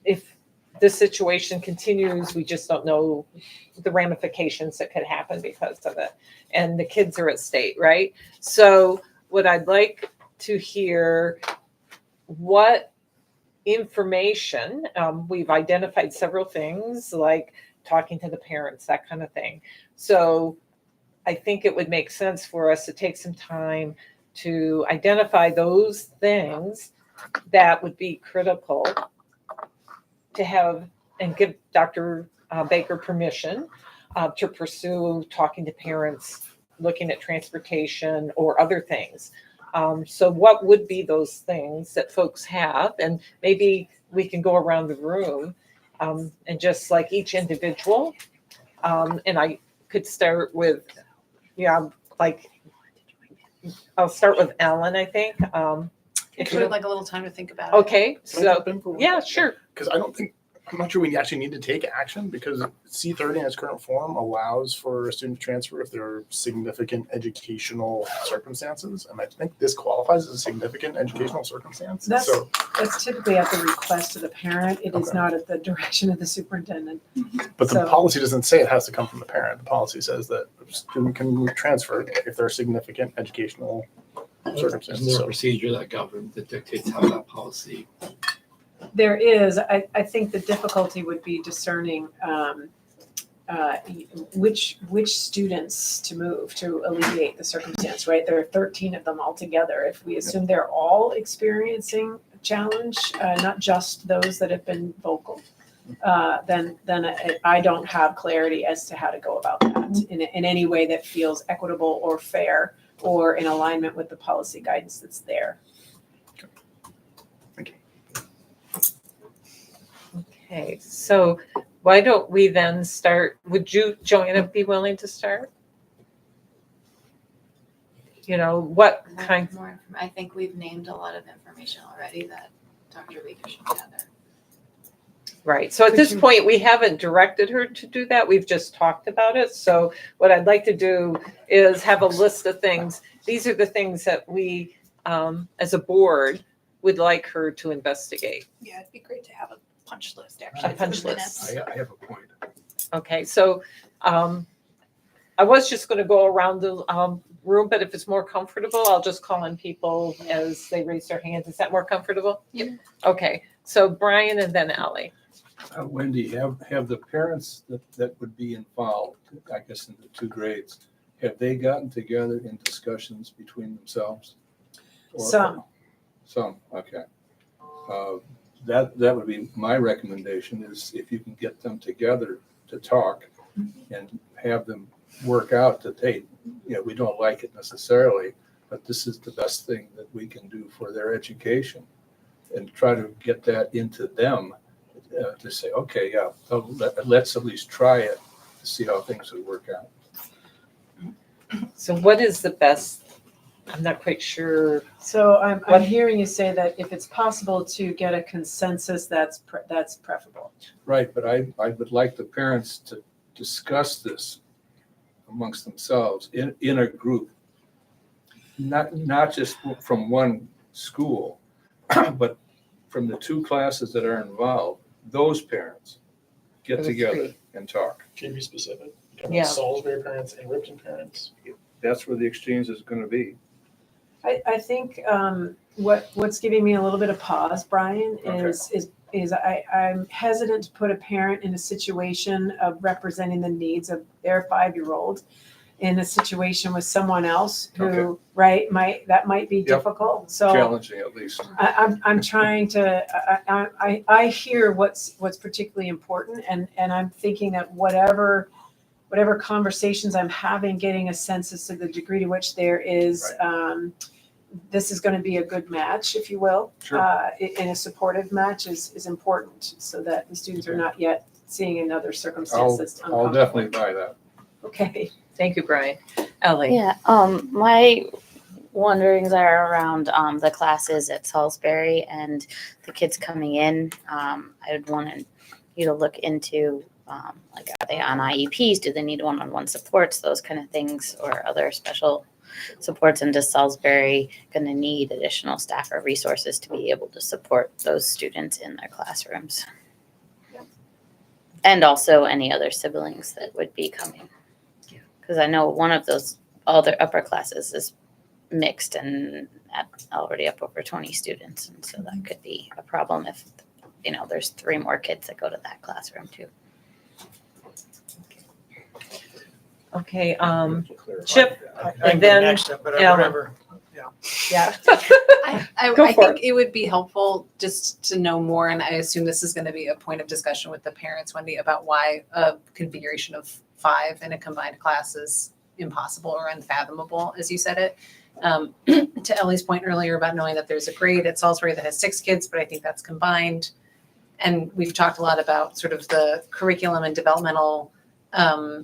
If this situation continues, we just don't know the ramifications that could happen because of it. And the kids are at stake, right? So what I'd like to hear, what information, we've identified several things like talking to the parents, that kind of thing. So I think it would make sense for us to take some time to identify those things that would be critical to have and give Dr. Baker permission to pursue talking to parents, looking at transportation or other things. So what would be those things that folks have? And maybe we can go around the room and just like each individual. And I could start with, I'll start with Ellen, I think. If you would like a little time to think about it. Okay, Can I jump in for so, one yeah, second? sure. Because I don't think I'm not sure we actually need to take action because C30 in its current form allows for a student to transfer if there are significant educational circumstances. And I think this qualifies as a significant educational circumstance. That's, So, that's typically at the request of the parent. It is Okay. not at the direction of the superintendent. but the So- policy doesn't say it has to come from the parent. The policy says that a student can transfer if there are significant educational Isn't circumstances. there a So, procedure that governs, that dictates how that policy? There is, I think the difficulty would be discerning which students to move to alleviate the circumstance, right? There are 13 of them altogether. If we assume they're all experiencing a challenge, not just those that have been vocal, then I don't have clarity as to how to go about that in any way that feels equitable or fair or in alignment with the policy guidance that's there. Okay, so why don't we then start, would you, Joanna, be willing to start? You know, what kind, I think we've named a lot of information already that Dr. Baker should gather. right, so at this point, we haven't directed her to do that, we've just talked about it. So what I'd like to do is have a list of things. These are the things that we, as a board, would like her to investigate. Yeah, it'd be great to have a punch list, actually. A punch for the list. minutes. I have a point. Okay, so I was just going to go around the room, but if it's more comfortable, I'll just call on people as they raise their hands. Is that more comfortable? Yep. Okay, so Brian and then Ally. Wendy, have the parents that would be involved, I guess in the two grades, have they gotten together in discussions between themselves? Some. Some, okay. That would be my recommendation is if you can get them together to talk and have them work out that, hey, we don't like it necessarily, but this is the best thing that we can do for their education, and try to get that into them to say, okay, yeah, let's at least try it to see how things would work out. So what is the best, I'm not quite sure. So I'm hearing you say that if it's possible to get a consensus, that's preferable. Right, but I would like the parents to discuss this amongst themselves in a group, not just from one school, but from the two classes that are involved. Those parents get together and talk. can you be specific? Yeah. Salisbury parents and Ripton parents. That's where the exchange is going to be. I think what's giving me a little bit of pause, Brian, is I'm hesitant to put a parent in a situation of representing the needs of their 5-year-old in a situation with someone else who, right, might be difficult. So Challenging at least. I'm trying to, I hear what's particularly important, and I'm thinking that whatever conversations I'm having, getting a sense as to the degree to which there is, this is going to be a good match, if you will. Sure. And a supportive match is important, so that the students are not yet seeing another circumstance that's I'll uncomfortable. definitely buy that. Okay. Thank you, Brian. Ellie. Yeah, my wonderings are around the classes at Salisbury and the kids coming in. I would want you to look into like, are they on IEPs? Do they need one-on-one supports? Those kind of things, or other special supports. And does Salisbury going to need additional staff or resources to be able to support those students in their classrooms? And also any other siblings that would be coming. Because I know one of those other upper classes is mixed and already up over 20 students. And so that could be a problem if, there's 3 more kids that go to that classroom too. Okay, Chip, I and go then next, but Ellen. whatever. Yeah. I Go for think it would be helpful just to know more, and I assume this is going to be a point of discussion with the parents, Wendy, about why a configuration of 5 in a combined class is impossible or unfathomable, as you said it. To Ellie's point earlier about knowing that there's a grade at Salisbury that has 6 kids, but I think that's combined. And we've talked a lot about sort of the curriculum and developmental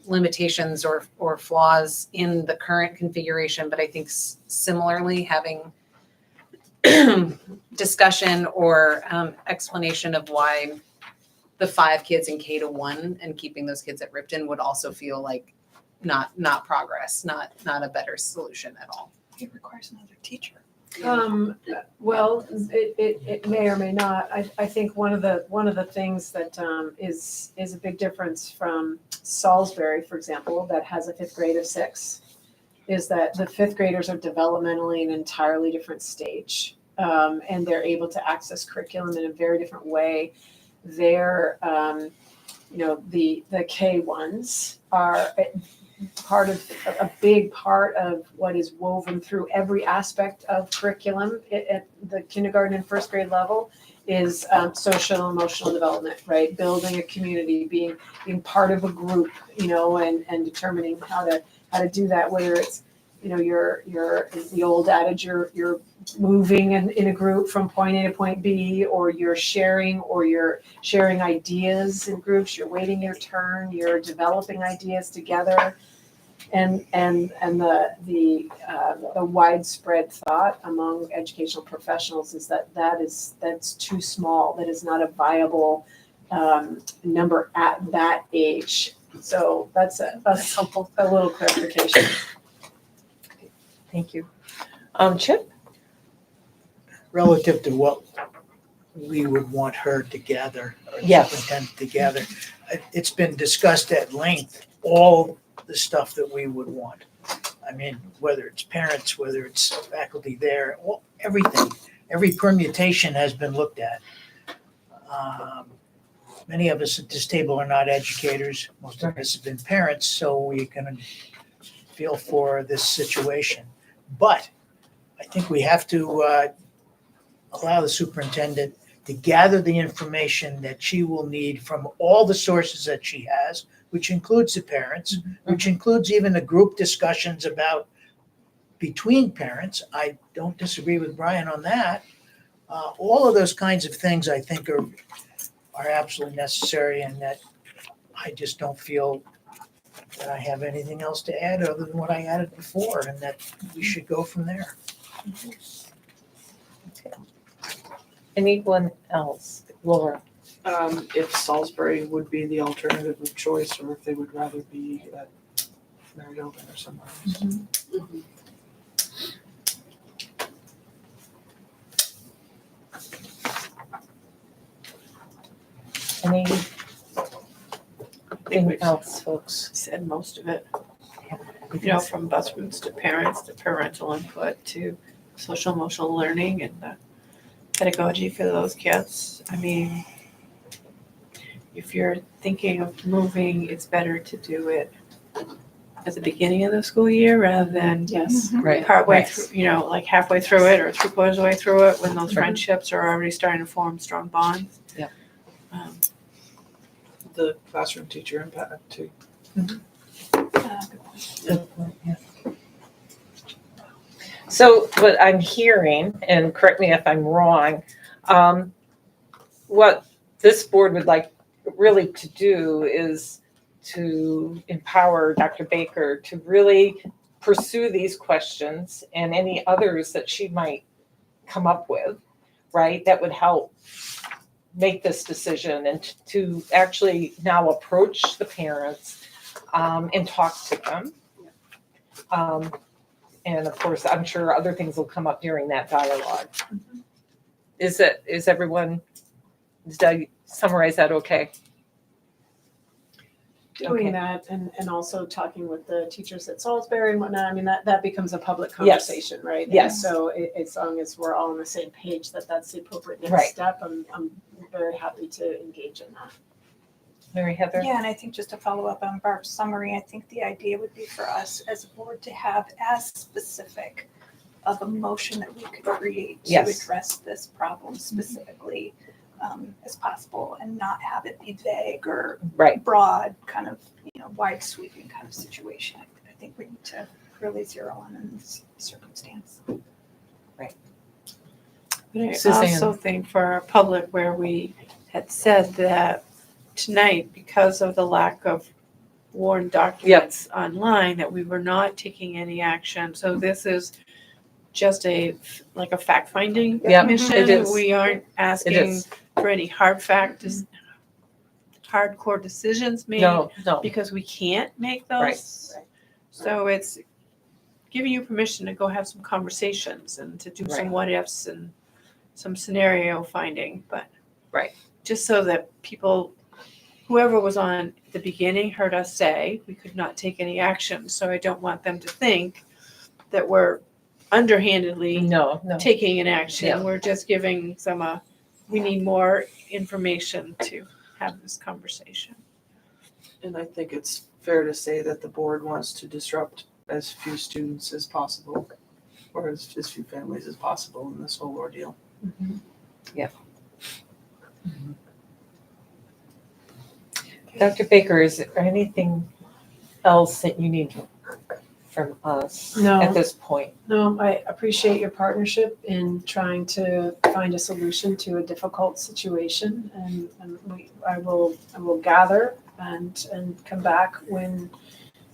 limitations or flaws in the current configuration, but I think similarly having discussion or explanation of why the 5 kids in K-1 and keeping those kids at Ripton would also feel like not progress, not a better solution at all. It requires another teacher. Well, it may or may not. I think one of the things that is a big difference from Salisbury, for example, that has a 5th grade of 6, is that the 5th graders are developmentally an entirely different stage, and they're able to access curriculum in a very different way. They're, the K1s are a big part of what is woven through every aspect of curriculum at the kindergarten and 1st grade level is social and emotional development, right? Building a community, being part of a group, and determining how to do that, whether it's, you're the old adage, you're moving in a group from point A to point B, or you're sharing ideas in groups, you're waiting your turn, you're developing ideas together. And the widespread thought among educational professionals is that's too small. That is not a viable number at that age. So that's helpful. A little clarification. Thank you. Chip? Relative to what we would want her to gather, or Yes. superintendent to gather, it's been discussed at length, all the stuff that we would want. I mean, whether it's parents, whether it's faculty there, everything, every permutation has been looked at. Many of us at this table are not educators. Most of us have been parents, so we can feel for this situation. But I think we have to allow the superintendent to gather the information that she will need from all the sources that she has, which includes the parents, which includes even the group discussions between parents. I don't disagree with Brian on that. All of those kinds of things I think are absolutely necessary, and that I just don't feel that I have anything else to add other than what I added before, and that we should go from there. Anyone else? Laura? If Salisbury would be the alternative of choice, or if they would rather be at Mariota or somewhere else. Anything else, folks? Said most of it. Yeah. From bus routes to parents, to parental input, to social emotional learning and the pedagogy for those kids. I mean, if you're thinking of moving, it's better to do it at the beginning of the school year rather than Right. partway Right. through, like halfway through it or 3/4 of the way through it when those Right. friendships are already starting to form strong bonds. Yeah. The classroom teacher impact too. Good point, yeah. So what I'm hearing, and correct me if I'm wrong, what this board would like really to do is to empower Dr. Baker to really pursue these questions and any others that she might come up with, right? That would help make this decision, and to actually now approach the parents and talk to them. And of course, I'm sure other things will come up during that dialogue. Is everyone, did I summarize that okay? Doing that and also talking with the teachers at Salisbury and whatnot, I mean, that becomes a public conversation, right? Yes. And so as long as we're all on the same page that that's the appropriate next Right. step, I'm very happy to engage in that. Mary Heather? Yeah, and I think just to follow up on Barb's summary, I think the idea would be for us as a board to have as specific of a motion that we could create to Yes. address this problem specifically as possible, and not have it be vague or Right. broad, kind of, wide sweeping kind of situation. I think we need to really zero in this circumstance. But I Suzanne. also think for our public, where we had said that tonight, because of the lack of warrant documents online, that we were not taking any action. So this is just a fact-finding Yep, mission. it is. We aren't asking is. for any hard fact hardcore decisions made. No, no. Because we can't make those. Right. So it's giving you permission to go have some conversations and to do some Right. what ifs and some scenario finding, but. Right. Just so that people, whoever was on at the beginning heard us say we could not take any action. So I don't want them to think that we're underhandedly No. taking an action. Yeah. We're just giving some, we need more information to have this conversation. And I think it's fair to say that the board wants to disrupt as few students as possible, or as few families as possible in this whole ordeal. Dr. Baker, is there anything else that you need from us No. at this point? No, I appreciate your partnership in trying to find a solution to a difficult situation, and I will gather and come back when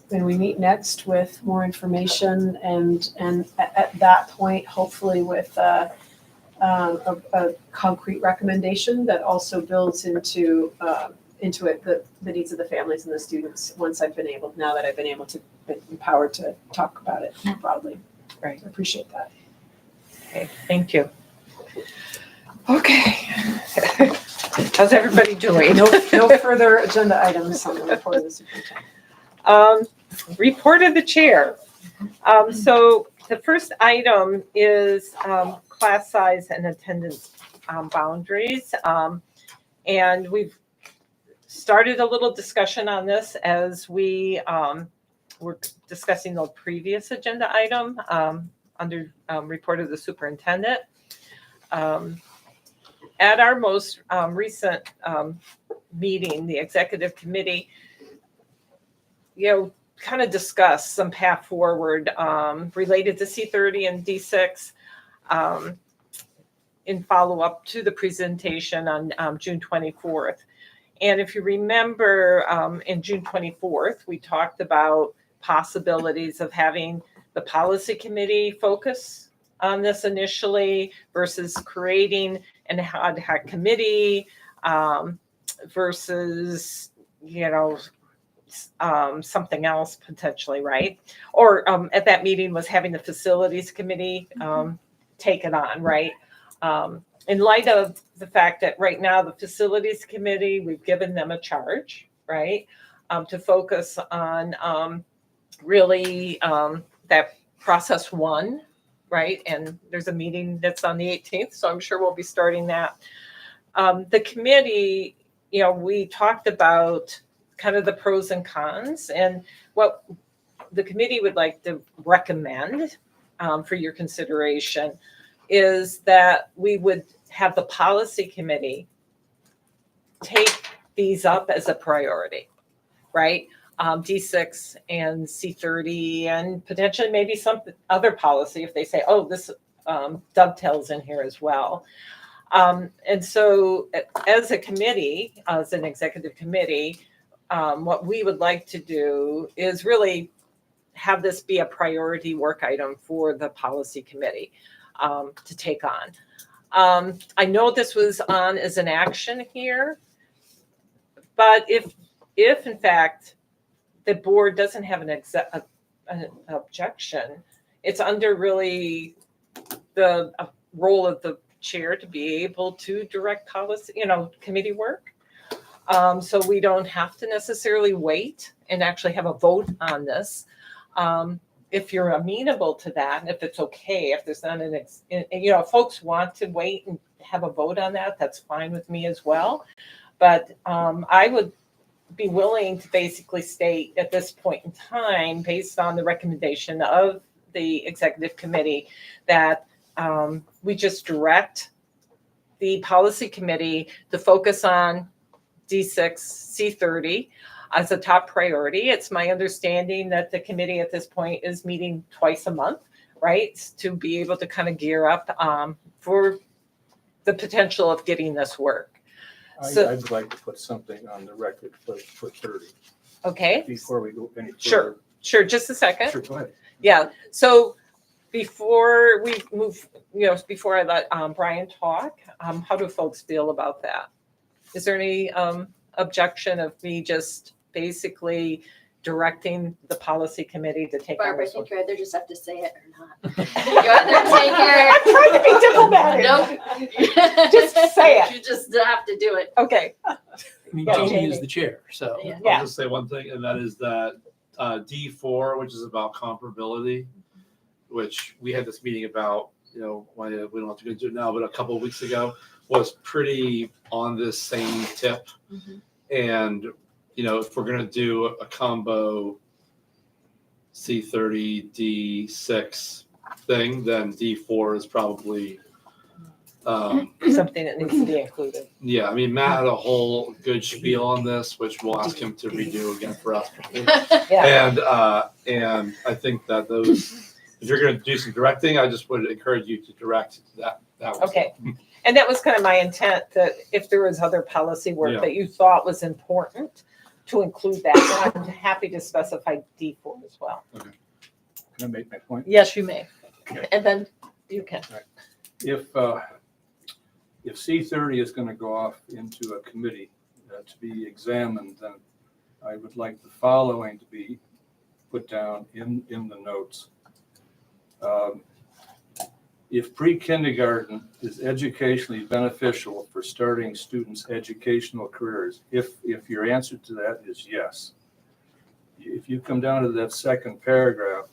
we meet next with more information, and at that point, hopefully with a concrete recommendation that also builds into it the needs of the families and the students. Now that I've been able to be empowered to talk about it more broadly. Right. I appreciate that. Okay, thank you. Okay. How's everybody doing? No further agenda items on the report of the superintendent. Report of the chair. So the first item is class size and attendance boundaries. And we've started a little discussion on this as we were discussing the previous agenda item under report of the superintendent. At our most recent meeting, the executive committee, kind of discussed some path forward related to C30 and D6 in follow-up to the presentation on June 24th. And if you remember, in June 24th, we talked about possibilities of having the policy committee focus on this initially versus creating an ad hoc committee versus, something else potentially, right? Or at that meeting was having the facilities committee take it on, right? In light of the fact that right now the facilities committee, we've given them a charge, right? To focus on really that process one, right? And there's a meeting that's on the 18th, so I'm sure we'll be starting that. The committee, we talked about kind of the pros and cons, and what the committee would like to recommend for your consideration is that we would have the policy committee take these up as a priority, right? D6 and C30 and potentially maybe some other policy if they say, oh, this dovetails in here as well. And so as a committee, as an executive committee, what we would like to do is really have this be a priority work item for the policy committee to take on. I know this was on as an action here, but if in fact the board doesn't have an objection, it's under really the role of the chair to be able to direct policy, committee work. So we don't have to necessarily wait and actually have a vote on this. If you're amenable to that, and if it's okay, if there's not if folks want to wait and have a vote on that, that's fine with me as well. But I would be willing to basically state at this point in time, based on the recommendation of the executive committee, that we just direct the policy committee to focus on D6, C30 as a top priority. It's my understanding that the committee at this point is meeting twice a month, right? To be able to kind of gear up for the potential of getting this work. I'd like to put something on the record for 30. Okay. Before we go any further. Sure. Just a second. Sure, go ahead. Yeah. So before we move, before I let Brian talk, how do folks feel about that? Is there any objection of me just basically directing the policy committee to take on Barbara, I this one? think you either just have to say it or not. You either take I'm it. trying to be diplomatic. Nope. Just say it. You just have to do it. Okay. I mean, Yeah, Jamie Jamie. is the chair, so. Yeah. Yeah. I'll just say one thing, and that is that D4, which is about comparability, which we had this meeting about, we don't have to go into it now, but a couple of weeks ago, was pretty on this same tip. And, if we're going to do a combo C30, D6 thing, then D4 is probably Something that needs to be included. yeah, I mean, Matt had a whole good spiel on this, which we'll ask him to redo again for us. Yeah. And I think that those, if you're going to do some directing, I just would encourage you to direct that one. Okay. And that was kind of my intent, that if there was other policy work Yeah. that you thought was important, to include that. And I'm happy to specify D4 as well. Can I make my point? Yes, you may. And then you can. If C30 is going to go off into a committee to be examined, then I would like the following to be put down in the notes. If pre-kindergarten is educationally beneficial for starting students' educational careers, if your answer to that is yes, if you come down to that second paragraph,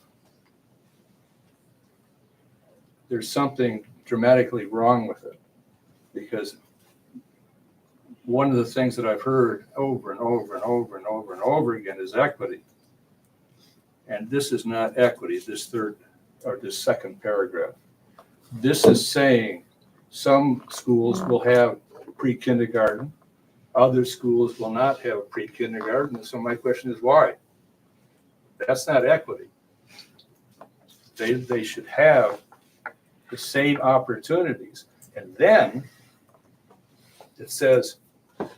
there's something dramatically wrong with it. Because one of the things that I've heard over and over and over and over and over again is equity. And this is not equity, this second paragraph. This is saying some schools will have pre-kindergarten, other schools will not have pre-kindergarten. So my question is why? That's not equity. They should have the same opportunities. And then it says,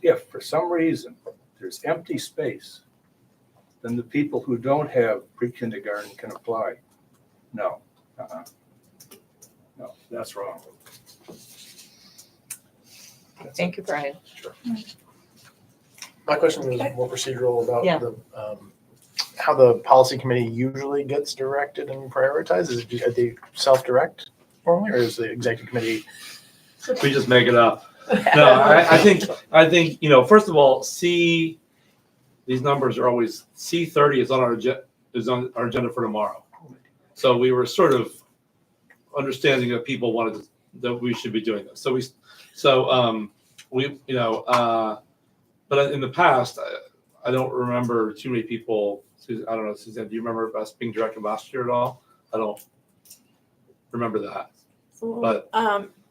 if for some reason there's empty space, then the people who don't have pre-kindergarten can apply. No, no, that's wrong. Thank you, Brian. Sure. My question was more procedural about Yeah. how the policy committee usually gets directed and prioritized. Are they self-direct formally, or is the executive committee? We just make it up. No, I think, first of all, these numbers are always, C30 is on our agenda for tomorrow. So we were sort of understanding that people wanted that we should be doing this. But in the past, I don't remember too many people. I don't know, Suzanne, do you remember us being directed last year at all? I don't remember that. But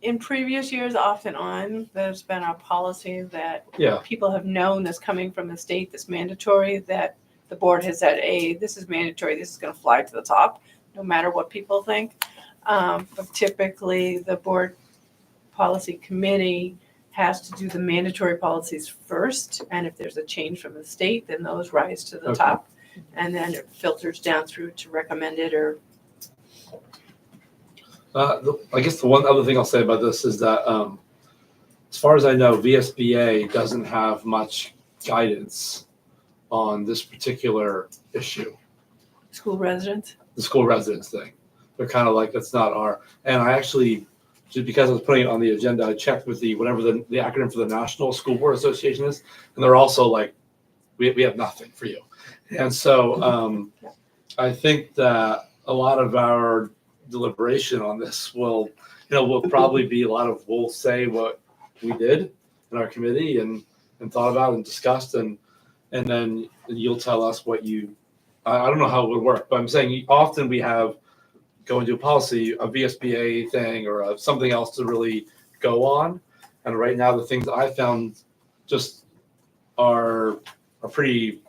in previous years, off and on, there's been a policy that yeah, people have known that's coming from the state that's mandatory, that the board has said, hey, this is mandatory, this is going to fly to the top, no matter what people think. But typically, the board policy committee has to do the mandatory policies first. And if there's a change from the state, then those rise to the Okay. top. And then it filters down through to recommended or I guess the one other thing I'll say about this is that, as far as I know, VSBA doesn't have much guidance on this particular issue, school residents. the school residence thing. They're kind of like, that's not and I actually, just because I was putting it on the agenda, I checked with whatever the acronym for the National School Board Association is, and they're also like, we have nothing for you. And so I think that a lot of our deliberation on this will probably be a lot of, we'll say what we did in our committee and thought about and discussed, and then you'll tell us what I don't know how it would work, but I'm saying often we have go into a policy, a VSBA thing or something else to really go on. And right now the things I found just are pretty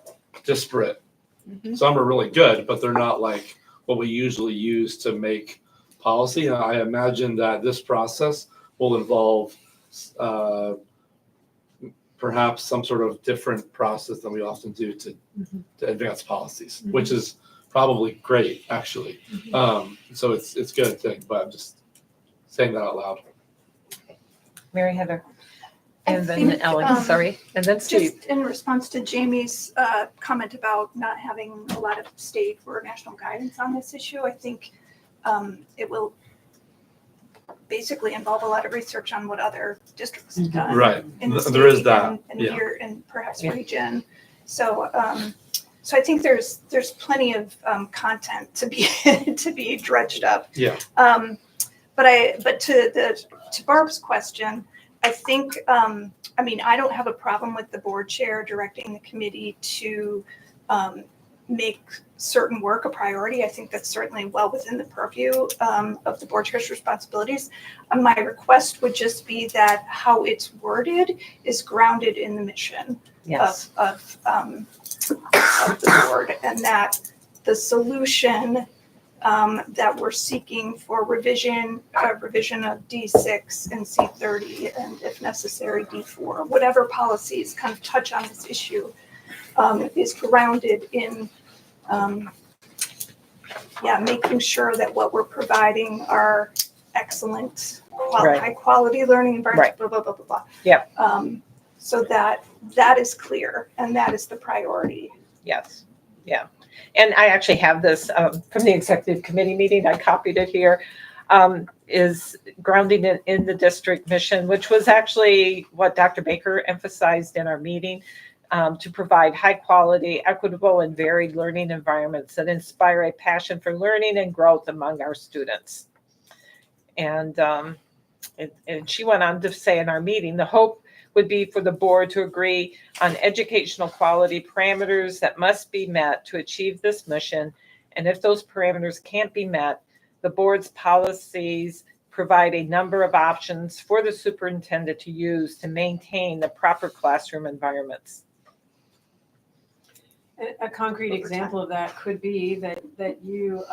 disparate. Mm-hmm. Some are really good, but they're not like what we usually use to make policy. And I imagine that this process will involve perhaps some sort of different process than we often do to advance policies, which is probably great, actually. So it's a good thing, but I'm just saying that out loud. Mary Heather. And then think, Ellen, sorry, and then Steve. Just in response to Jamie's comment about not having a lot of state or national guidance on this issue, I think it will basically involve a lot of research on what other districts have done. Right. In the There is state that. and Yeah. here and perhaps Yeah. region. So so I think there's plenty of content to be to be dredged up. Yeah. But to Barb's question, I think I mean, I don't have a problem with the board chair directing the committee to make certain work a priority. I think that's certainly well within the purview of the board chair's responsibilities. My request would just be that how it's worded is grounded in the mission Yes. of the board, and that the solution that we're seeking for revision of D6 and C30, and if necessary, D4, whatever policies kind of touch on this issue, is grounded in, making sure that what we're providing are excellent, Right. high quality learning environments, Right. blah, blah, blah, blah, blah. Yeah. So that is clear, and that is the priority. Yes, yeah. And I actually have this from the executive committee meeting, I copied it here, is grounding it in the district mission, which was actually what Dr. Baker emphasized in our meeting, to provide high quality, equitable, and varied learning environments that inspire a passion for learning and growth among our students. And she went on to say in our meeting, the hope would be for the board to agree on educational quality parameters that must be met to achieve this mission. And if those parameters can't be met, the board's policies provide a number of options for the superintendent to use to maintain the proper classroom environments. A concrete example of that could be that you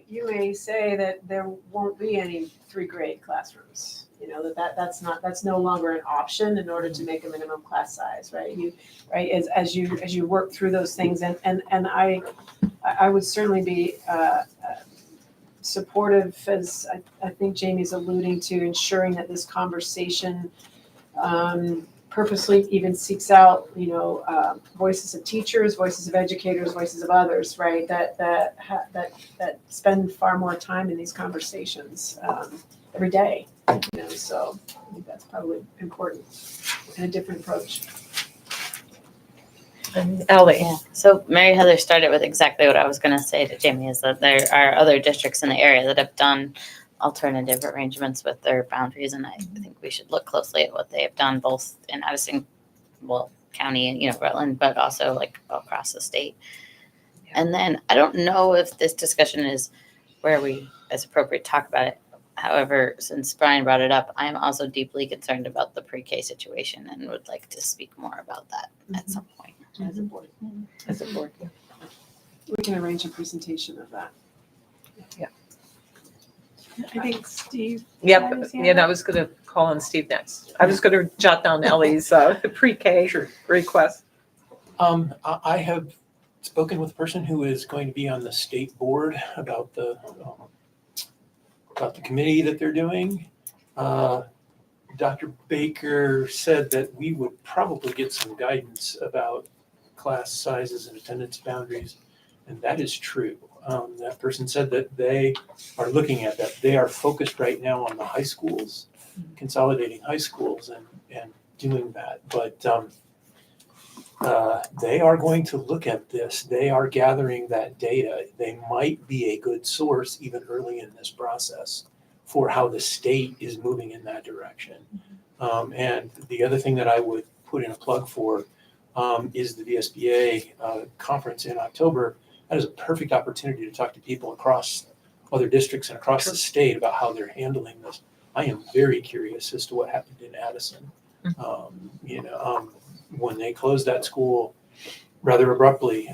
may say that there won't be any 3-grade classrooms. You know, that's no longer an option in order to make a minimum class size, right? As you work through those things, and I would certainly be supportive, as I think Jamie's alluding to, ensuring that this conversation purposely even seeks out, voices of teachers, voices of educators, voices of others, right? That spend far more time in these conversations every day. So I think that's probably important and a different approach. And Ellie. Yeah. So Mary Heather started with exactly what I was going to say to Jamie, is that there are other districts in the area that have done alternative arrangements with their boundaries, and I think we should look closely at what they have done, both in Addison, County and Rutland, but also like across the state. Yeah. And then I don't know if this discussion is where we, as appropriate, talk about it. However, since Brian brought it up, I am also deeply concerned about the pre-K situation and would like to speak more about that at some point. As a board. As a board, yeah. We can arrange a presentation of that. Yeah. I think Steve. Yep, and I was going to call on Steve next. I was going to jot down Ellie's pre-K request. I have spoken with a person who is going to be on the state board about the committee that they're doing. Dr. Baker said that we would probably get some guidance about class sizes and attendance boundaries, and that is true. That person said that they are looking at that. They are focused right now on the high schools, consolidating high schools and doing that. But they are going to look at this. They are gathering that data. They might be a good source even early in this process for how the state is moving in that direction. And the other thing that I would put in a plug for is the VSBA conference in October. That is a perfect opportunity to talk to people across other districts and across the state about how they're handling this. I am very curious as to what happened in Addison. When they closed that school rather abruptly,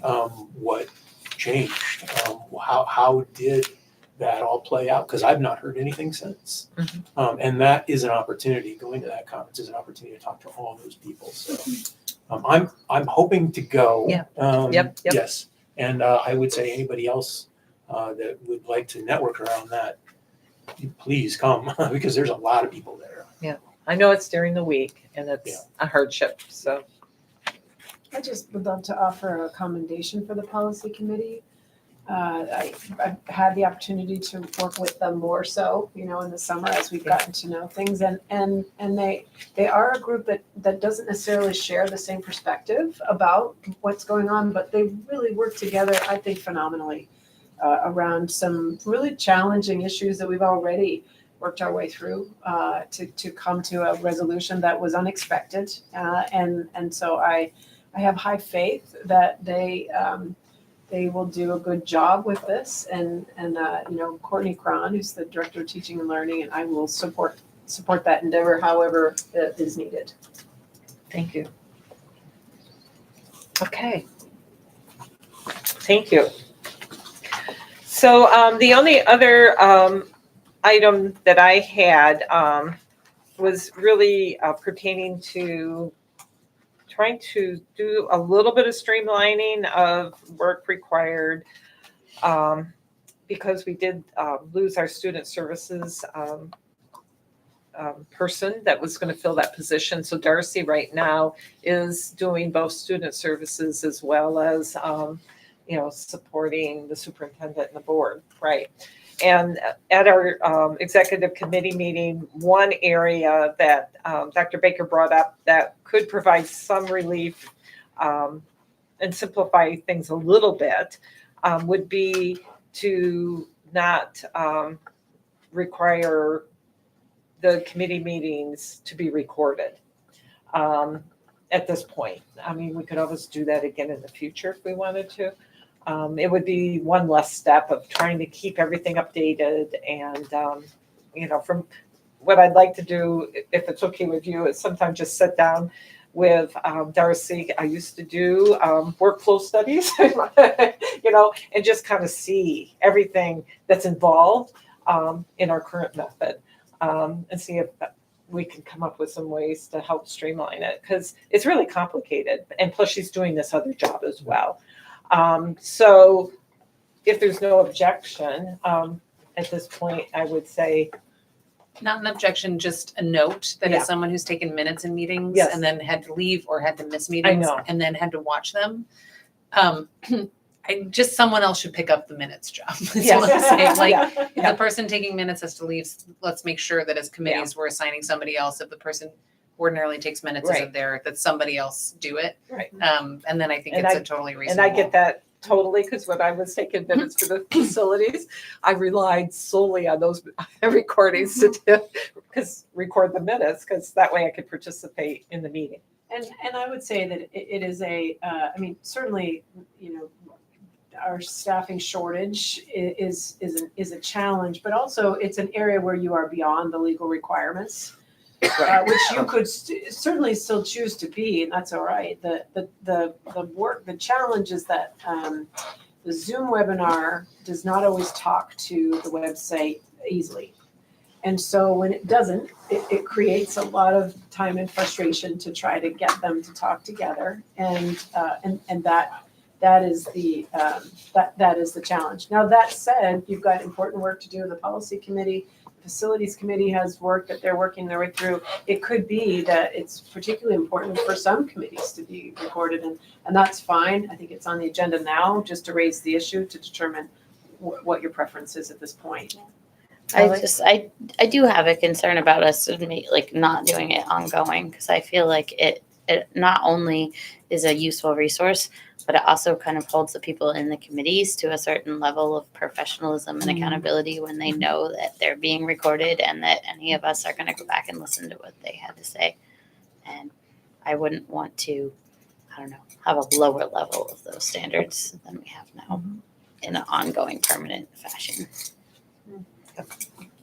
what changed? How did that all play out? Because I've not heard anything since. And that is an opportunity. Going to that conference is an opportunity to talk to all those people. So I'm hoping to go. Yeah. Yep. Yes. And I would say anybody else that would like to network around that, please come because there's a lot of people there. Yeah. I know it's during the week and it's a hardship, so. I just would love to offer a commendation for the policy committee. I've had the opportunity to work with them more so, in the summer as we've gotten to know things, and they are a group that doesn't necessarily share the same perspective about what's going on, but they really work together, I think, phenomenally around some really challenging issues that we've already worked our way through to come to a resolution that was unexpected, and so I have high faith that they will do a good job with this, and Courtney Cron, who's the Director of Teaching and Learning, and I will support that endeavor however it is needed. Thank you. Okay. Thank you. So the only other item that I had was really pertaining to trying to do a little bit of streamlining of work required because we did lose our student services person that was going to fill that position. So Darcy right now is doing both student services as well as supporting the superintendent and the board, right? And at our executive committee meeting, one area that Dr. Baker brought up that could provide some relief and simplify things a little bit would be to not require the committee meetings to be recorded at this point. I mean, we could always do that again in the future if we wanted to. It would be one less step of trying to keep everything updated. And, from what I'd like to do, if it's okay with you, is sometimes just sit down with Darcy. I used to do workflow studies, and just kind of see everything that's involved in our current method and see if we can come up with some ways to help streamline it, because it's really complicated. And plus she's doing this other job as well. So if there's no objection, at this point, I would say. Not an objection, just a note that as someone who's taken minutes in meetings and then had to leave or had to miss meetings and then had to watch them. Just someone else should pick up the minutes job. That's what I'm saying. Like if the person taking minutes has to leave, let's make sure that as committees we're assigning somebody else. If the person ordinarily takes minutes isn't there, that somebody else do it. Right. And then I think it's a totally reasonable. And I get that totally, because when I was taking minutes for the facilities, I relied solely on those recordings to record the minutes, because that way I could participate in the meeting. And I would say that it is certainly, our staffing shortage is a challenge, but also it's an area where you are beyond the legal requirements. Which you could certainly still choose to be, and that's all right. The challenge is that the Zoom webinar does not always talk to the website easily, and so when it doesn't, it creates a lot of time and frustration to try to get them to talk together, and that is the challenge. Now that said, you've got important work to do in the policy committee. Facilities committee has work that they're working their way through. It could be that it's particularly important for some committees to be recorded, and that's fine. I think it's on the agenda now just to raise the issue to determine what your preference is at this point. I do have a concern about us not doing it ongoing, because I feel like it not only is a useful resource, but it also kind of holds the people in the committees to a certain level of professionalism and accountability when they know that they're being recorded and that any of us are going to go back and listen to what they had to say. And I wouldn't want to, have a lower level of those standards than we have now in an ongoing, permanent fashion.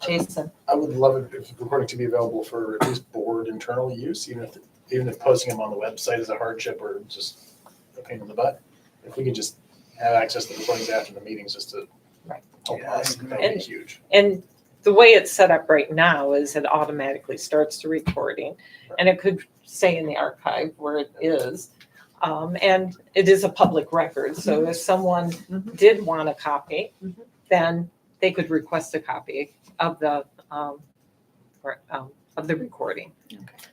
Jason. I would love it if recording to be available for at least board internal use, even if posting them on the website is a hardship or just a pain in the butt. If we could just have access to the recordings after the meetings just to help us, that would be huge. And the way it's set up right now is it automatically starts the recording, and it could stay in the archive where it is. And it is a public record. So if someone did want a copy, of the recording.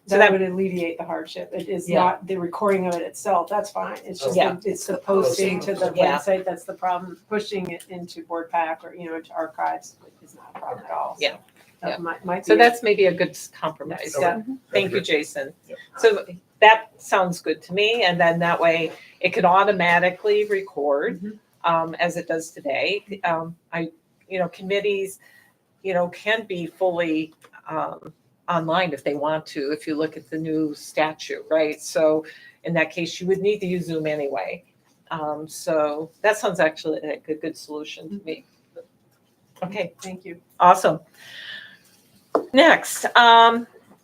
So that would alleviate the hardship. It is Yeah. not the recording of it itself, that's fine. It's just, Yeah. it's the posting to the Yeah. website, that's the problem. Pushing it into Board Pack or, into archives is not a problem at all. Yeah. That Yeah. might So be. that's maybe a good compromise. Yeah. Thank you, Jason. Yep. So that sounds good to me, and then that way it can automatically record as it does today. Committees, can be fully online if they want to, if you look at the new statute, right? So in that case, you would need to use Zoom anyway. So that sounds actually like a good solution to me. Okay, Thank you. awesome. Next,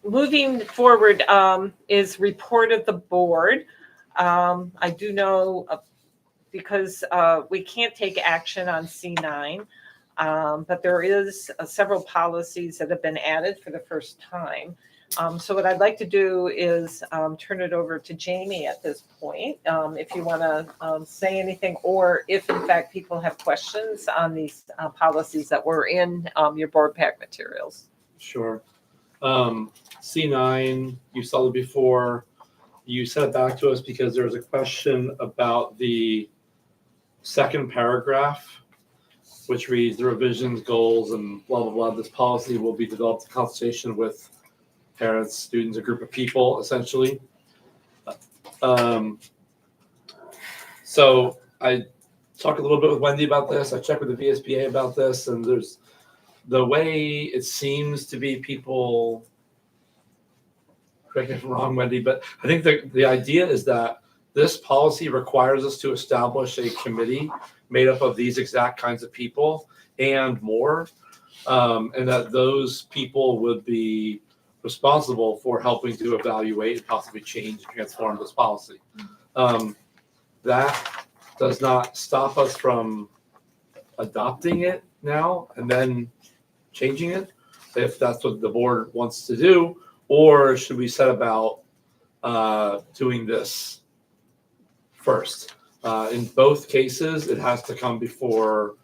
moving forward, is report of the board. I do know because we can't take action on C9, but there is several policies that have been added for the first time. So what I'd like to do is turn it over to Jamie at this point, if you want to say anything, or if in fact people have questions on these policies that were in your board pack materials. Sure. C9, you saw it before. You sent it back to us because there was a question about the second paragraph, which reads the revisions, goals, and blah, blah, blah. This policy will be developed in consultation with parents, students, a group of people, essentially. So I talked a little bit with Wendy about this. I checked with the VSBA about this, and there's the way it seems to be people, correct me if I'm wrong, Wendy, but I think the idea is that this policy requires us to establish a committee made up of these exact kinds of people and more, and that those people would be responsible for helping to evaluate and possibly change and transform this policy. That does not stop us from adopting it now and then changing it, if that's what the board wants to do, or should we set about doing this first? In both cases, it has to come before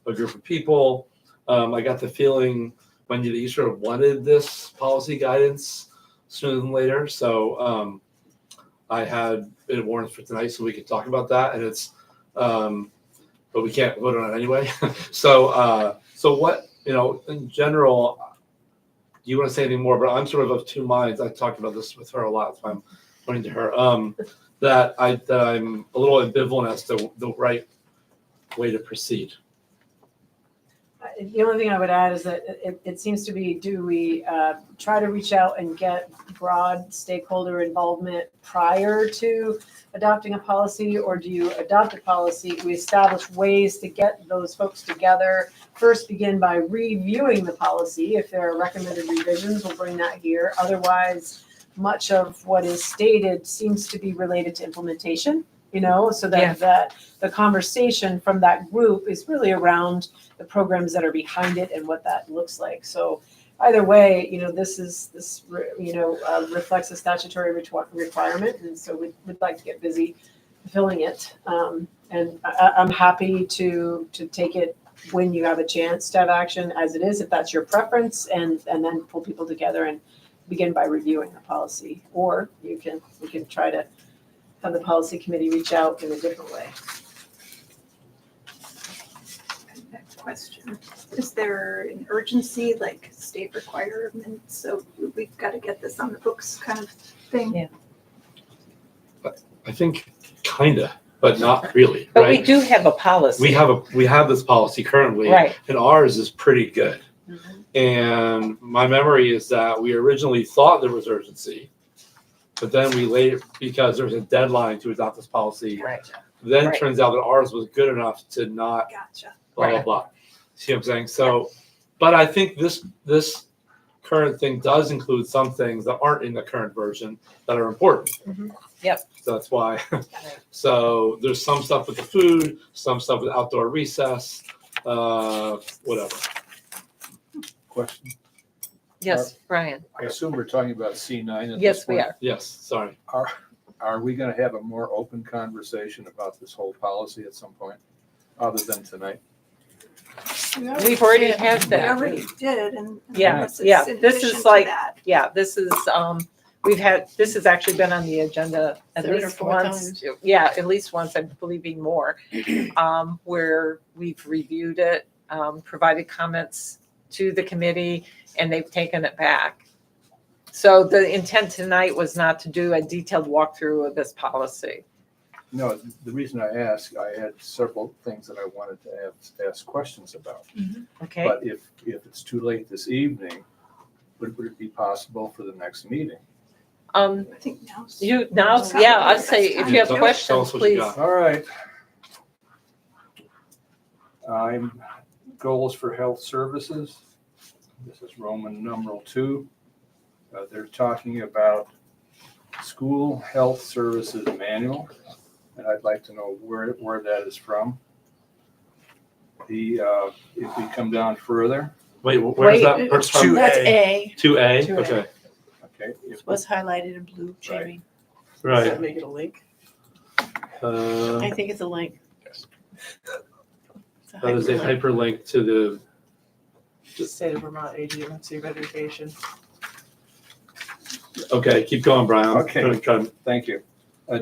a group of people. I got the feeling, Wendy, that you sort of wanted this policy guidance sooner than later. So I had it warned for tonight so we could talk about that. And it's, but we can't vote on it anyway. So what, in general, do you want to say anything more? But I'm sort of two minds. I talked about this with her a lot, so I'm pointing to her. That I'm a little ambivalent as to the right way to proceed. The only thing I would add is that it seems to be, do we try to reach out and get broad stakeholder involvement prior to adopting a policy, or do you adopt a policy, we establish ways to get those folks together, first begin by reviewing the policy. If there are recommended revisions, we'll bring that here. Otherwise, much of what is stated seems to be related to implementation, so that the conversation from that group is really around the programs that are behind it and what that looks like. So either way, this reflects a statutory requirement, and so we'd like to get busy fulfilling it. And I'm happy to take it when you have a chance to have action as it is, if that's your preference, and then pull people together and begin by reviewing the policy. Or we can try to have the policy committee reach out in a different way. Next question. Is there an urgency, like state requirements? So we've got to get this on the books kind of thing? Yeah. I think kinda, but not really, But right? we do have a policy. We have this policy currently, Right. and ours is pretty good. And my memory is that we originally thought there was urgency, but then we later, because there was a deadline to adopt this policy, Right. then Right. turns out that ours was good enough to not Gotcha. blah, blah, blah. See what I'm saying? So, but I think this current thing does include some things that aren't in the current version that are important. Yep. So that's why. So there's some stuff with the food, some stuff with outdoor recess, whatever. Question. Yes, Brian. I assume we're talking about C9 at Yes, this we point. are. Yes, sorry. Are we going to have a more open conversation about this whole policy at some point, other than tonight? We've already had We that. already did, and Yeah, unless yeah, it's in this addition is to like- that. Yeah, this is, this has actually been on the agenda at 3 or least 4 once. times. Yeah, at least once, I'm believing more, where we've reviewed it, provided comments to the committee, and they've taken it back. So the intent tonight was not to do a detailed walkthrough of this policy. No, the reason I asked, I had several things that I wanted to ask questions about. Okay? But if it's too late this evening, would it be possible for the next meeting? I think now's. Yeah, I'd say if you have Tell us questions, what you please. got. All right. I'm goals for health services. This is Roman numeral 2. They're talking about school health services manual, and I'd like to know where that is from. If we come down further, Wait, where's that? Wait, Where's from? That's A. 2A? 2A. Okay, okay. It was highlighted in blue, Jamie. Does right. that make it a link? I think it's a link. Yes. It's a That is a hyperlink. hyperlink to the, State of Vermont AG Emergency Education. okay, keep going, Brian. Okay. Try to- Thank you.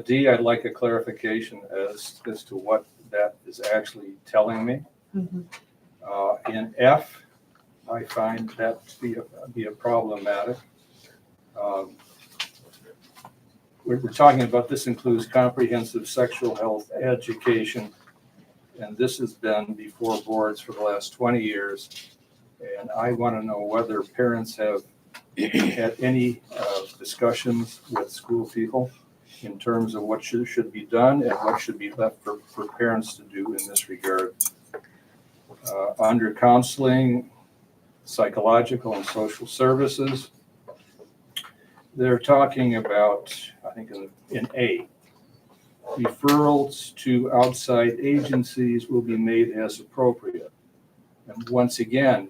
D, I'd like a clarification as to what that is actually telling me. In F, I find that to be a problematic. We're talking about this includes comprehensive sexual health education, and this has been before boards for the last 20 years. And I want to know whether parents have had any discussions with school people in terms of what should be done and what should be left for parents to do in this regard. Under counseling, psychological and social services, they're talking about, I think in A, referrals to outside agencies will be made as appropriate. And once again,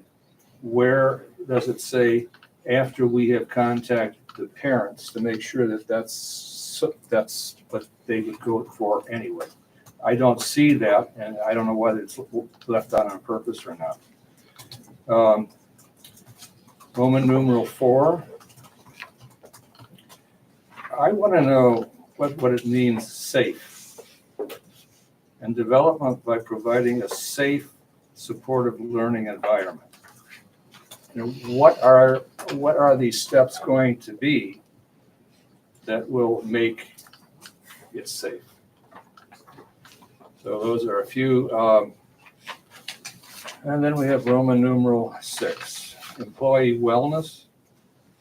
where does it say after we have contacted the parents to make sure that that's what they would go for anyway? I don't see that, and I don't know whether it's left out on purpose or not. Roman numeral 4. I want to know what it means safe. And development by providing a safe, supportive learning environment. You know, what are these steps going to be that will make it safe? So those are a few. And then we have Roman numeral 6, employee wellness.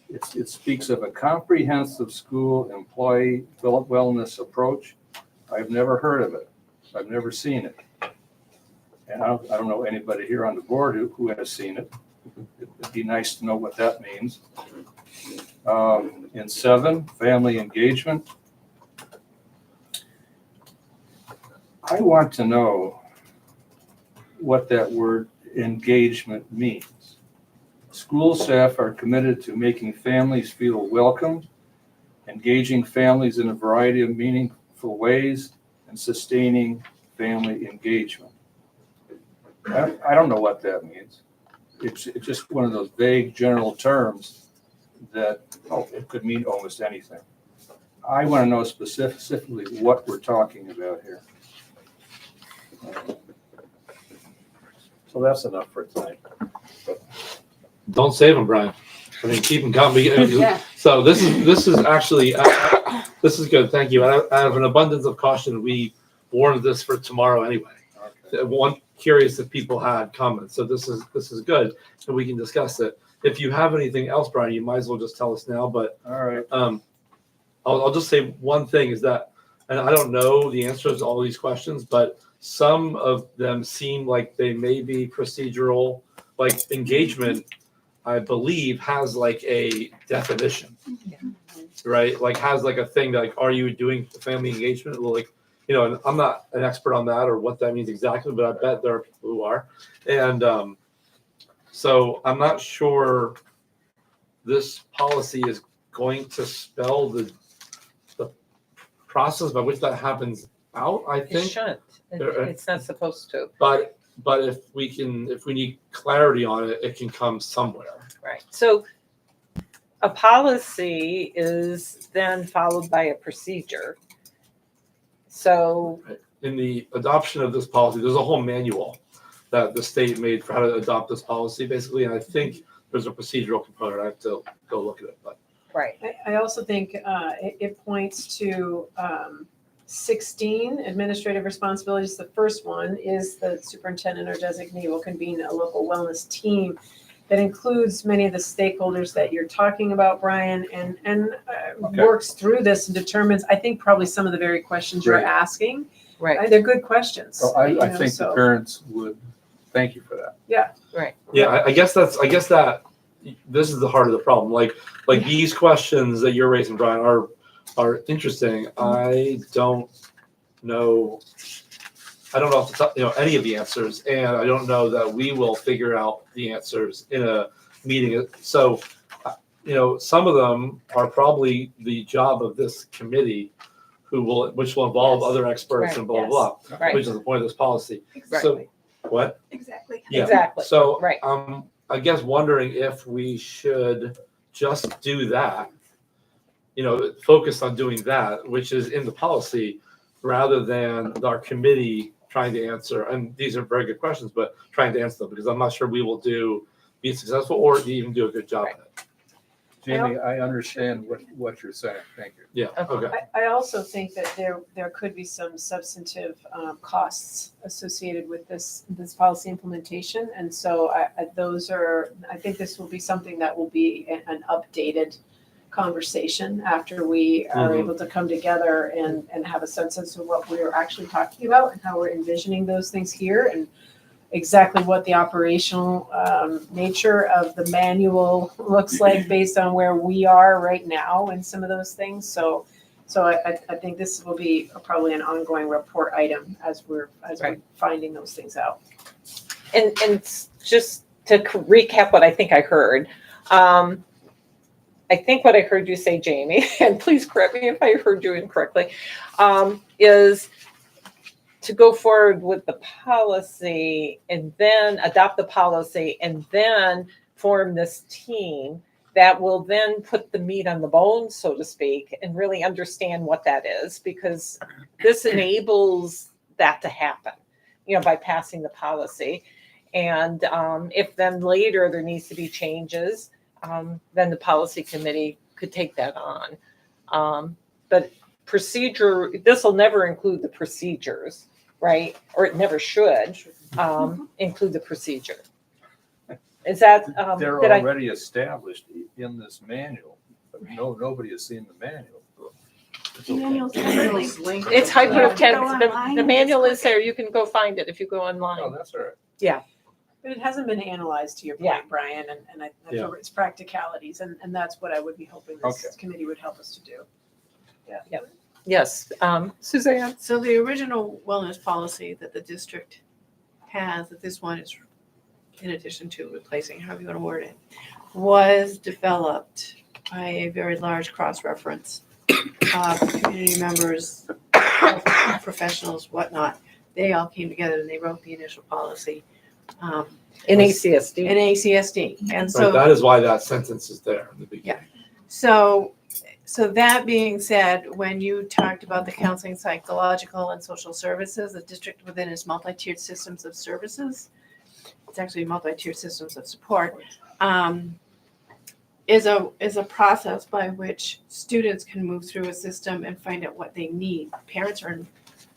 It speaks of a comprehensive school employee wellness approach. I've never heard of it. I've never seen it. And I don't know anybody here on the board who has seen it. It'd be nice to know what that means. In 7, family engagement. I want to know what that word engagement means. School staff are committed to making families feel welcome, engaging families in a variety of meaningful ways, and sustaining family engagement. I don't know what that means. It's just one of those vague general terms that, it could mean almost anything. I want to know specifically what we're talking about here. So that's enough for tonight. Don't save them, Brian. I mean, keep them coming. Yeah. So this is actually, this is good. Thank you. Out of an abundance of caution, we warned this for tomorrow anyway. One, curious if people had comments. So this is good, and we can discuss it. If you have anything else, Brian, you might as well just tell us now. But All right. I'll just say one thing is that, and I don't know the answers to all these questions, but some of them seem like they may be procedural. Like engagement, I believe, has like a definition, right? Like has like a thing that, like, are you doing family engagement? Well, like, you know, and I'm not an expert on that or what that means exactly, but I bet there are people who are. And so I'm not sure this policy is going to spell the process by which that happens out, I It think. shouldn't. It's not supposed to. But but if we need clarity on it, it can come somewhere. Right. So a policy is then followed by a procedure. So In the adoption of this policy, there's a whole manual that the state made for how to adopt this policy, basically, and I think there's a procedural component. I have to go look at it, but. right. I also think it points to 16 administrative responsibilities. The first one is the superintendent or designee will convene a local wellness team that includes many of the stakeholders that you're talking about, Brian, and Okay. works through this and determines, I think, probably some of the very questions you're Great. asking. Right. They're good questions. So I you know, think the parents would thank you for that. Yeah. Right. Yeah, I guess that this is the heart of the problem. Like these questions that you're raising, Brian, are interesting. I don't know off the top, any of the answers, and I don't know that we will figure out the answers in a meeting. So, some of them are probably the job of this committee, which will involve Yes. other experts Right. and blah blah blah, Right. which is the point of this policy. Exactly. So what? Exactly. Yeah. Exactly. So Right. I guess wondering if we should just do that, focus on doing that, which is in the policy, rather than our committee trying to answer. And these are very good questions, but trying to answer them, because I'm not sure we will be successful or even do a good job at it. Jamie, I understand what you're saying. Thank you. Yeah. Okay. I also think that there could be some substantive costs associated with this policy implementation, and so I think this will be something that will be an updated conversation after we are Mhm. able to come together and have a sense as to what we're actually talking about and how we're envisioning those things here, and exactly what the operational nature of the manual looks like based on where we are right now and some of those things. So I think this will be probably an ongoing report item as we're finding those things out. And just to recap what I think I heard, I think what I heard you say, Jamie, and please correct me if I heard you incorrectly, is to go forward with the policy and then adopt the policy and then form this team that will then put the meat on the bone, so to speak, and really understand what that is, because this enables that to happen, by passing the policy. And if then later there needs to be changes, then the policy committee could take that on. But procedure, this will never include the procedures, right? Or it never should include the procedure. Is that, They're did I? already established in this manual, but nobody has seen the manual. The manual's really linked. It's hyper Go text. online, The manual just is there. You can go find it if you go online. Oh, that's all right. But it hasn't been analyzed, to your point, Yeah. Brian, and I Yeah. feel it's practicalities, and that's what I would be hoping this Okay. committee would help us to do. Yes, Suzanne? So the original wellness policy that the district has, that this one is in addition to replacing, however you want to word it, was developed by a very large cross-reference of community members, health professionals, whatnot. They all came together and they wrote the initial policy In ACSD. in ACSD. And Right, so that is why that sentence is there in the beginning. So that being said, when you talked about the counseling, psychological, and social services, the district within its multi-tiered systems of services, it's actually multi-tiered systems of support, is a process by which students can move through a system and find out what they need. Parents are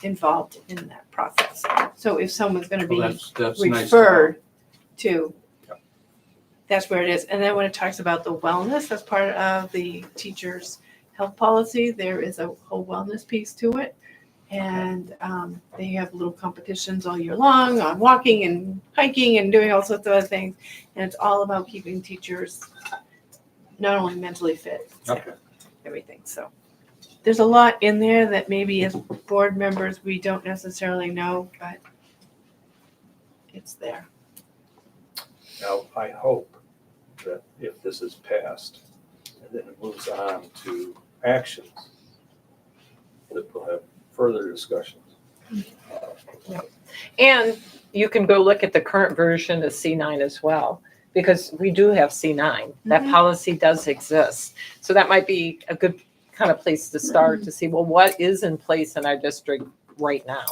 involved in that process. So if someone's going to be That's nice. referred to, that's where it is. And then when it talks about the wellness as part of the teacher's health policy, there is a whole wellness piece to it. And they have little competitions all year long on walking and hiking and doing all sorts of other things. And it's all about keeping teachers not only mentally fit, Okay. everything. So there's a lot in there that maybe as board members we don't necessarily know, but it's there. Now, I hope that if this is passed, and then it moves on to actions, that we'll have further discussions. And you can go look at the current version of C9 as well, because we do have C9. That policy does exist. So that might be a good kind of place to start to see, well, what is in place in our district right now?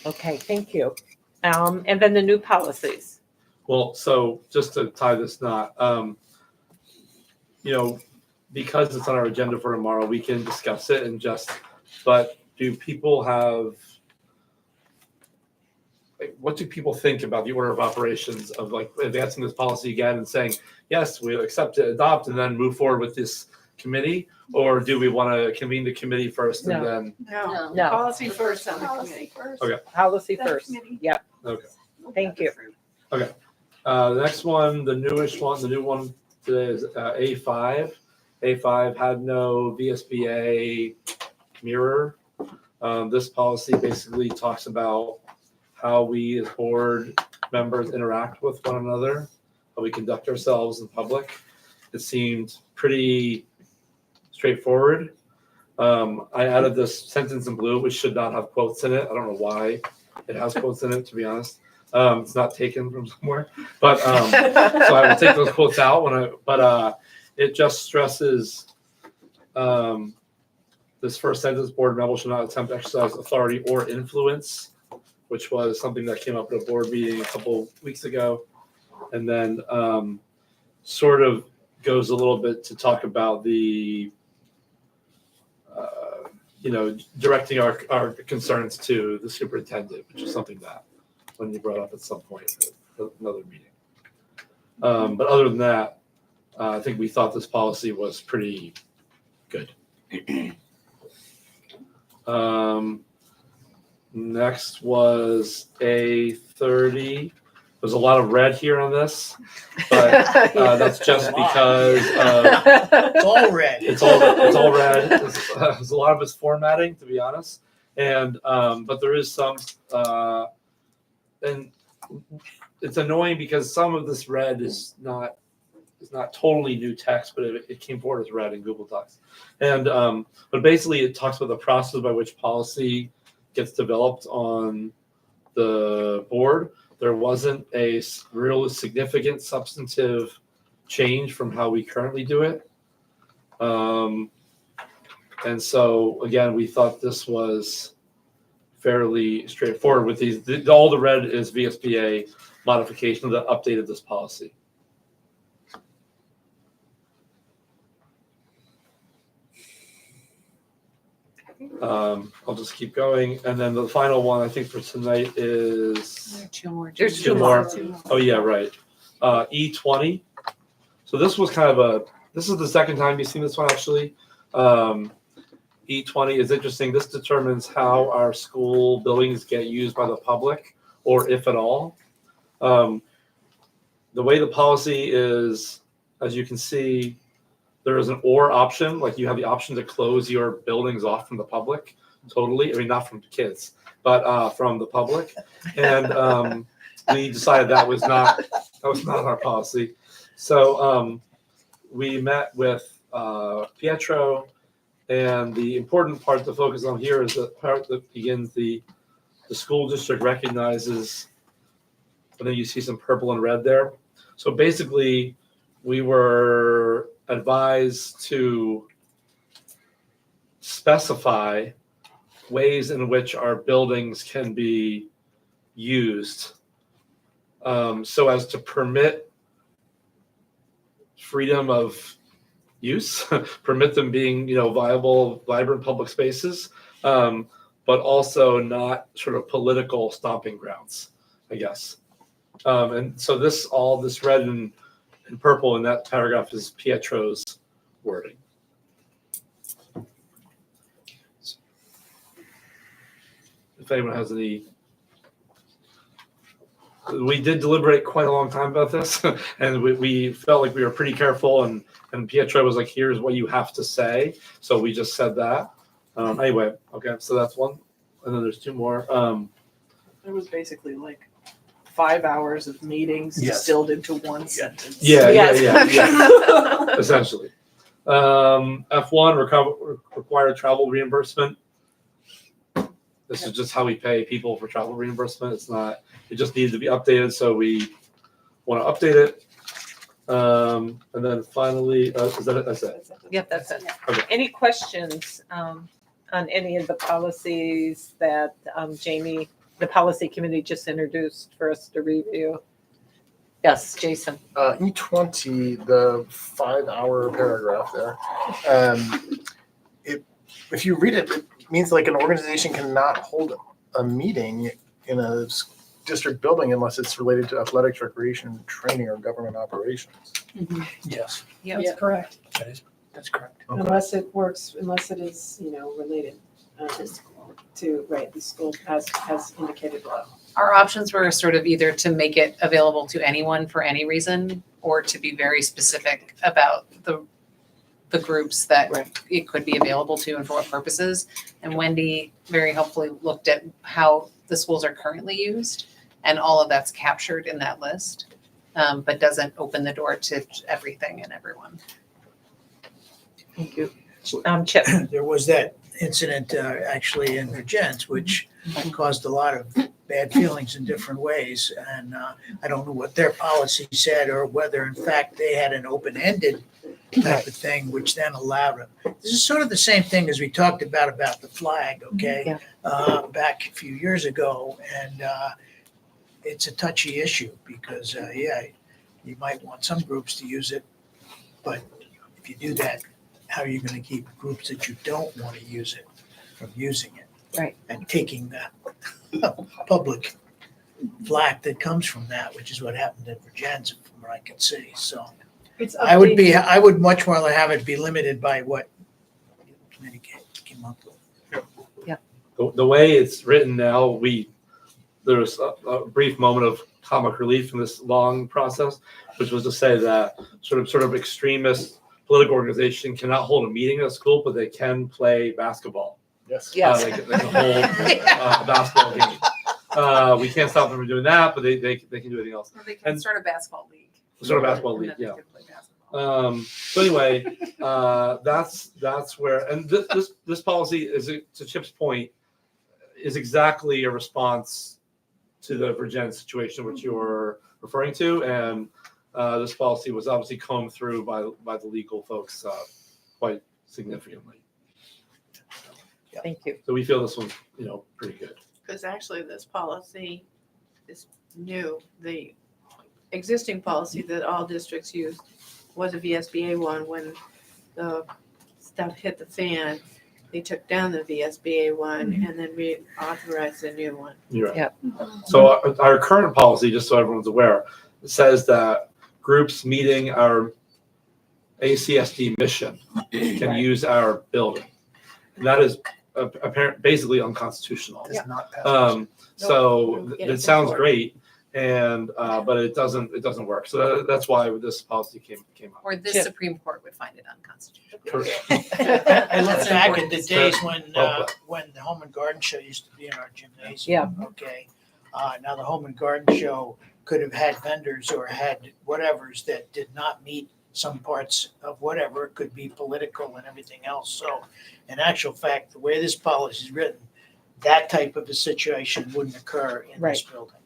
Okay, thank you. And then the new policies. Well, so just to tie this knot, because it's on our agenda for tomorrow, we can discuss it but do people have, what do people think about the order of operations of advancing this policy again and saying, yes, we accept it, adopt, and then move forward with this committee? Or do we want to convene the committee first and then? No, No. policy first on the Policy committee. first. Okay. Policy Then first. committee. Yep, Okay. thank you. The next one, the new one today is A5. A5 had no VSBA mirror. This policy basically talks about how we as board members interact with one another, how we conduct ourselves in public. It seemed pretty straightforward. I added this sentence in blue, which should not have quotes in it. I don't know why it has quotes in it, to be honest. It's not taken from somewhere, but so I will take those quotes out but it just stresses this first sentence: board members should not attempt to exercise authority or influence, which was something that came up at a board meeting a couple weeks ago. And then sort of goes a little bit to talk about the directing our concerns to the superintendent, which is something that when you brought up at some point at another meeting. But other than that, I think we thought this policy was pretty good. Next was A30. There's a lot of red here on this, but that's just because It's all red. it's all red. There's a lot of it's formatting, to be honest, and but there is some, and it's annoying because some of this red is not totally new text, but it came forward as red in Google Docs, and but basically it talks about the process by which policy gets developed on the board. There wasn't a real significant substantive change from how we currently do it. And so again, we thought this was fairly straightforward with these. All the red is VSBA modification that updated this policy. I'll just keep going. And then the final one I think for tonight is There's two more. Oh yeah, right. E20. So this was kind of this is the second time you've seen this one actually. E20 is interesting. This determines how our school buildings get used by the public, or if at all. The way the policy is, as you can see, there is an or option. Like you have the option to close your buildings off from the public totally. I mean, not from kids, but from the public. And we decided that was not our policy. So we met with Pietro, and the important part to focus on here is the part that begins the school district recognizes, and then you see some purple and red there. So basically, we were advised to specify ways in which our buildings can be used so as to permit freedom of use, permit them being, viable, vibrant public spaces, but also not sort of political stomping grounds, I guess. And so this red and purple in that paragraph is Pietro's wording. If anyone has any, we did deliberate quite a long time about this, and we felt like we were pretty careful, and Pietro was like, here's what you have to say. So we just said that. Anyway, okay, so that's one. And then there's two more. It was basically like 5 hours of meetings distilled into one sentence. Yeah. Essentially. F1, required travel reimbursement. This is just how we pay people for travel reimbursement. It's not, it just needed to be updated, so we want to update it. And then finally, is that it? That's it? Yep, that's it. Okay. Any questions on any of the policies that Jamie, the policy committee just introduced for us to review? Yes, Jason. E20, the 5-hour paragraph there. If you read it, it means like an organization cannot hold a meeting in a district building unless it's related to athletics, recreation, training, or government operations. Yes, Yeah. That's correct. that's correct. Okay. Unless it works, unless it is, related to, right, the school has indicated below. Our options were sort of either to make it available to anyone for any reason, or to be very specific about the groups that it could be available to and for what purposes. And Wendy very helpfully looked at how the schools are currently used, and all of that's captured in that list, but doesn't open the door to everything and everyone. Thank you. Chip. There was that incident actually in Virgins, which caused a lot of bad feelings in different ways. And I don't know what their policy said or whether in fact they had an open-ended type of thing, which then allowed it. This is sort of the same thing as we talked about the flag, okay? Back a few years ago. And it's a touchy issue because, you might want some groups to use it, but if you do that, how are you going to keep groups that you don't want to use it from using it? Right. And taking the public flack that comes from that, which is what happened at Virgins, from what I can see. So It's I would much rather have it be limited by what the committee came up with. The way it's written now, there was a brief moment of comic relief in this long process, which was to say that sort of extremist political organization cannot hold a meeting at a school, but they can play basketball. Yes. Yes. They can hold a basketball game. We can't stop them from doing that, but they can do anything else. Or they can start a basketball league. Sort of basketball league, And then yeah. they can play basketball. So anyway, that's where, and this policy is, to Chip's point, is exactly a response to the Virginia situation which you're referring to, and this policy was obviously combed through by the legal folks quite significantly. Thank you. So we feel this one's pretty good. Because actually this policy is new. The existing policy that all districts use was a VSBA one. When the stuff hit the fan, they took down the VSBA one and then reauthorized a new one. You're right. Yep. So our current policy, just so everyone's aware, says that groups meeting our ACSD mission can use our building. And that is basically unconstitutional. Does not pass. So Get it it sounds before. great, and but it doesn't work. So that's why this policy came up. Or this Chip. Supreme Court would find it unconstitutional. I look That's back at important. the days Oh, when the Home and Garden Show used to be in our gymnasium. Yeah. Okay. Now the Home and Garden Show could have had vendors or had whatevers that did not meet some parts of whatever. It could be political and everything else. So in actual fact, the way this policy is written, that type of a situation wouldn't occur in this building.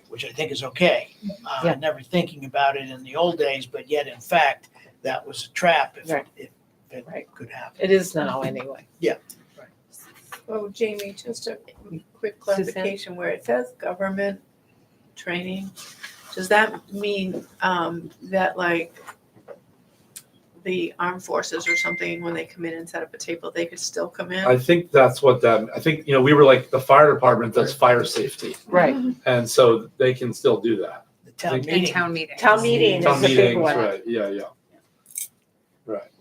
Which I think is okay. Yeah. Never thinking about it in the old days, but yet in fact, that was a trap if Right. it could happen. It is now anyway. Oh, Jamie, just a quick clarification where it says government training. Does that mean that like the armed forces or something, when they come in and set up a table, they could still come in? I think that's what I think we were like the fire department does fire safety, Right. and so they can still do that. The town And meeting. And town meetings. Town meeting Town is a big meetings, one. right? Yeah. Right.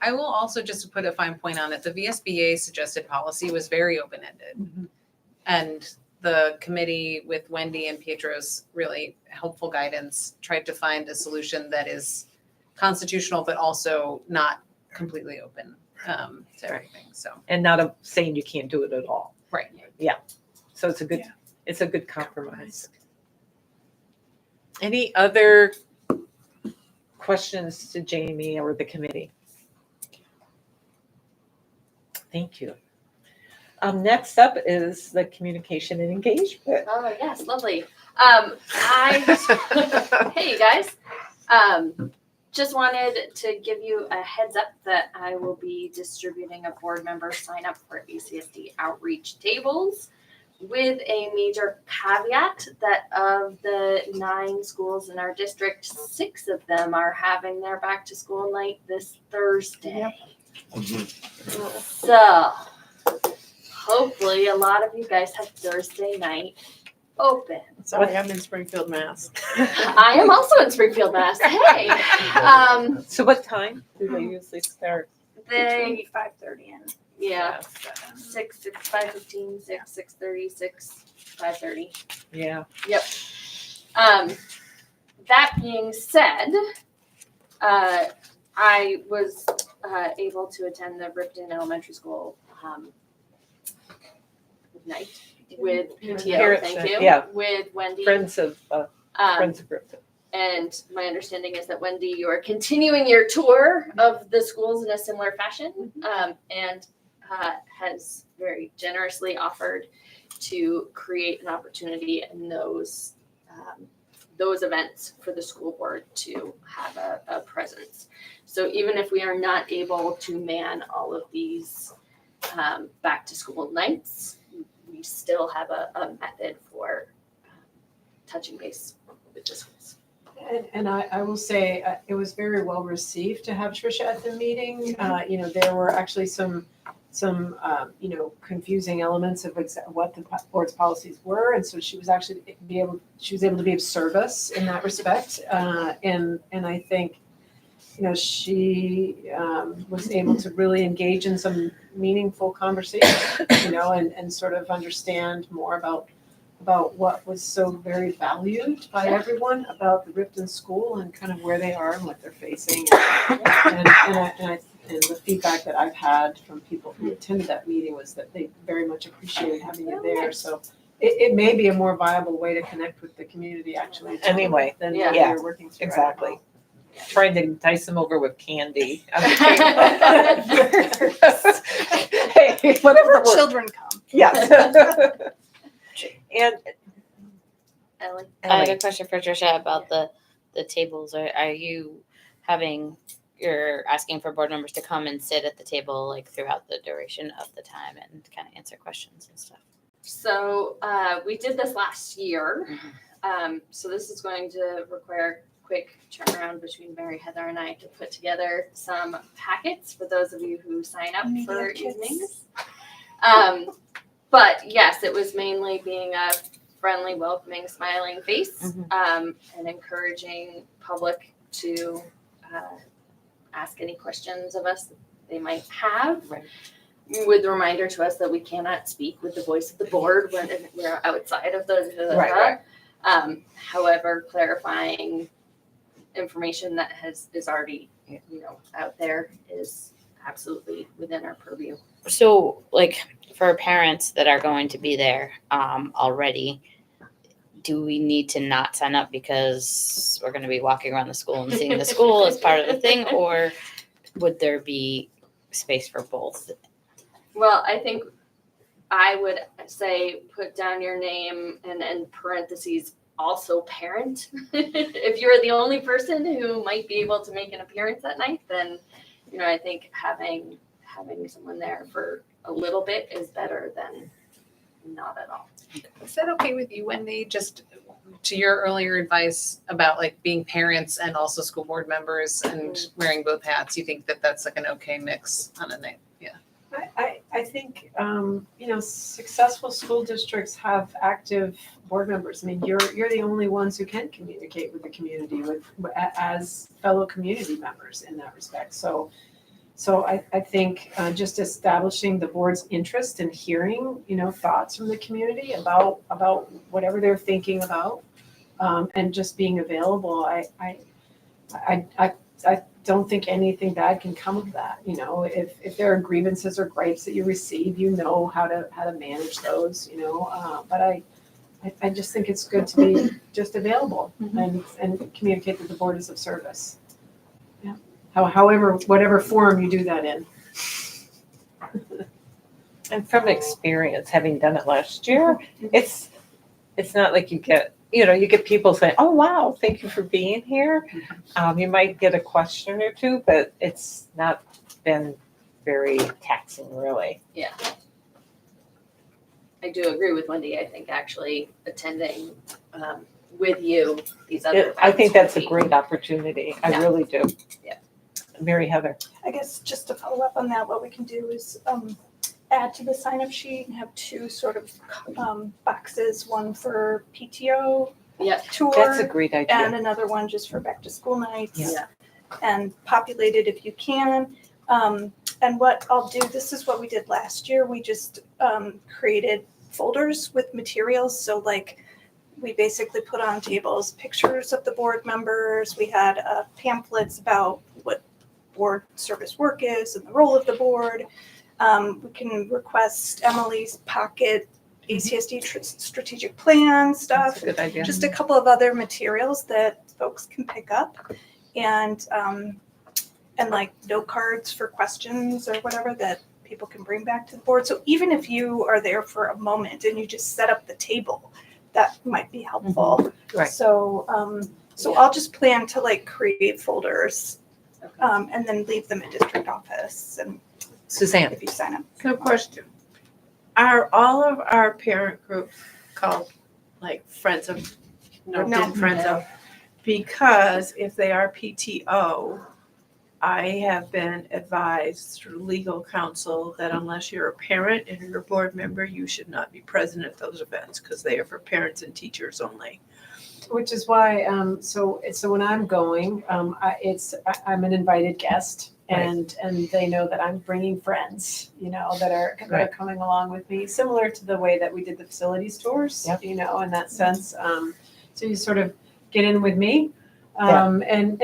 I will also, just to put a fine point on it, the VSBA suggested policy was very open-ended. And the committee with Wendy and Pietro's really helpful guidance tried to find a solution that is constitutional, but also not completely open to everything, so. And not saying you can't do it at all. Right. So it's a good compromise. Any other questions to Jamie or the committee? Thank you. Next up is the communication and engagement. Oh, yes, lovely. Hey, you guys. Just wanted to give you a heads up that I will be distributing a board member sign up for ACSD outreach tables with a major caveat that of the 9 schools in our district, 6 of them are having their back to school night this Thursday. So hopefully a lot of you guys have Thursday night open. Sorry, I'm in Springfield, Mass. I am also in Springfield, Mass. Hey. So what time do they usually start? They, 5:30 and yeah, 6, 5:15, 6, 6:30, 6, 5:30. Yeah. Yep. That being said, I was able to attend the Ripton Elementary School night with PTO, Parents thank night, you, yeah. with Wendy. Friends of Ripton. And my understanding is that Wendy, you are continuing your tour of the schools in a similar fashion, and has very generously offered to create an opportunity in those events for the school board to have a presence. So even if we are not able to man all of these back to school nights, we still have a method for touching base with the schools. And I will say, it was very well received to have Tricia at the meeting. There were actually some confusing elements of what the board's policies were. And so she was actually able to be of service in that respect. And I think, she was able to really engage in some meaningful conversation, and sort of understand more about what was so very valued by everyone about the Ripton School and kind of where they are and what they're facing. And the feedback that I've had from people who attended that meeting was that they very much appreciated having you there. So it may be a more viable way to connect with the community actually. Anyway, than yeah, what you're working through. exactly. Trying to entice them over with candy. Hey, whatever works. children come. Yes. And Ellie? I have a question for Tricia about the tables. Are you you're asking for board members to come and sit at the table like throughout the duration of the time and kind of answer questions and stuff? So we did this last year. So this is going to require a quick turnaround between Mary, Heather, and I to put together some packets for those of you who sign up for evenings. But yes, it was mainly being a friendly, welcoming, smiling face, and encouraging public to ask any questions of us that they might have. Right. With the reminder to us that we cannot speak with the voice of the board when we're outside of the Right. However, clarifying information that is already out there is absolutely within our purview. So, like, for parents that are going to be there already, do we need to not sign up because we're going to be walking around the school and seeing the school as part of the thing, or would there be space for both? Well, I think I would say put down your name and in parentheses also parent. If you're the only person who might be able to make an appearance that night, then I think having someone there for a little bit is better than not at all. Is that okay with you, Wendy? Just to your earlier advice about like being parents and also school board members and wearing both hats, you think that that's like an okay mix on a night? Yeah. I think, successful school districts have active board members. I mean, you're the only ones who can communicate with the community as fellow community members in that respect. So I think just establishing the board's interest in hearing, thoughts from the community about whatever they're thinking about, and just being available. I don't think anything bad can come of that. If there are grievances or gripes that you receive, how to manage those. But I just think it's good to be just available and communicate that the board is of service. Yeah. However, whatever form you do that in. And from experience, having done it last year, it's not like you get people saying, "Oh wow, thank you for being here." You might get a question or two, but it's not been very taxing, really. Yeah. I do agree with Wendy. I think actually attending with you these other I think that's a events would great opportunity. I Yeah. really do. Yeah. Mary Heather. I guess just to follow up on that, what we can do is add to the sign-up sheet and have two sort of boxes, one for PTO tour. That's a great And idea. another one just for back to school nights. Yeah. And populate it if you can. And what I'll do, this is what we did last year. We just created folders with materials. So like we basically put on tables pictures of the board members. We had pamphlets about what board service work is and the role of the board. We can request Emily's pocket ACSD strategic plan stuff. That's a good idea. Just a couple of other materials that folks can pick up, and like note cards for questions or whatever that people can bring back to the board. So even if you are there for a moment and you just set up the table, that might be helpful. Right. So I'll just plan to like create folders and then leave them at district office and Suzanne. if you sign up. So question, are all of our parent groups called like Friends of, No. Friends of? Because if they are PTO, I have been advised through legal counsel that unless you're a parent and you're a board member, you should not be present at those events because they are for parents and teachers only. Which is why, so when I'm going, I'm an invited guest, and they know that I'm bringing friends, that are coming along with me, similar to the way that we did the facilities tours, in that sense. So you sort of get in with me, and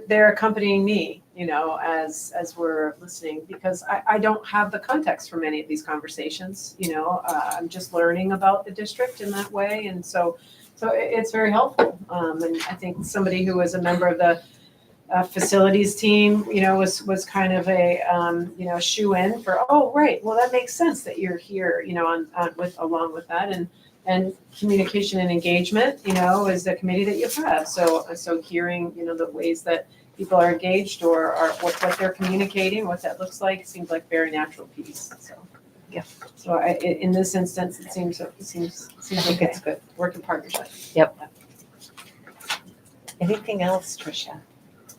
they're accompanying me, as we're listening, because I don't have the context for many of these conversations. I'm just learning about the district in that way, and so it's very helpful. And I think somebody who was a member of the facilities team, was kind of a shoe in for, oh, right, well, that makes sense that you're here, along with that. And communication and engagement, is the committee that you have. So hearing, the ways that people are engaged or what they're communicating, what that looks like, seems like a very natural piece. Yeah. So in this instance, it seems I think okay. it's good. Work in partnership. Yep. Anything else, Tricia?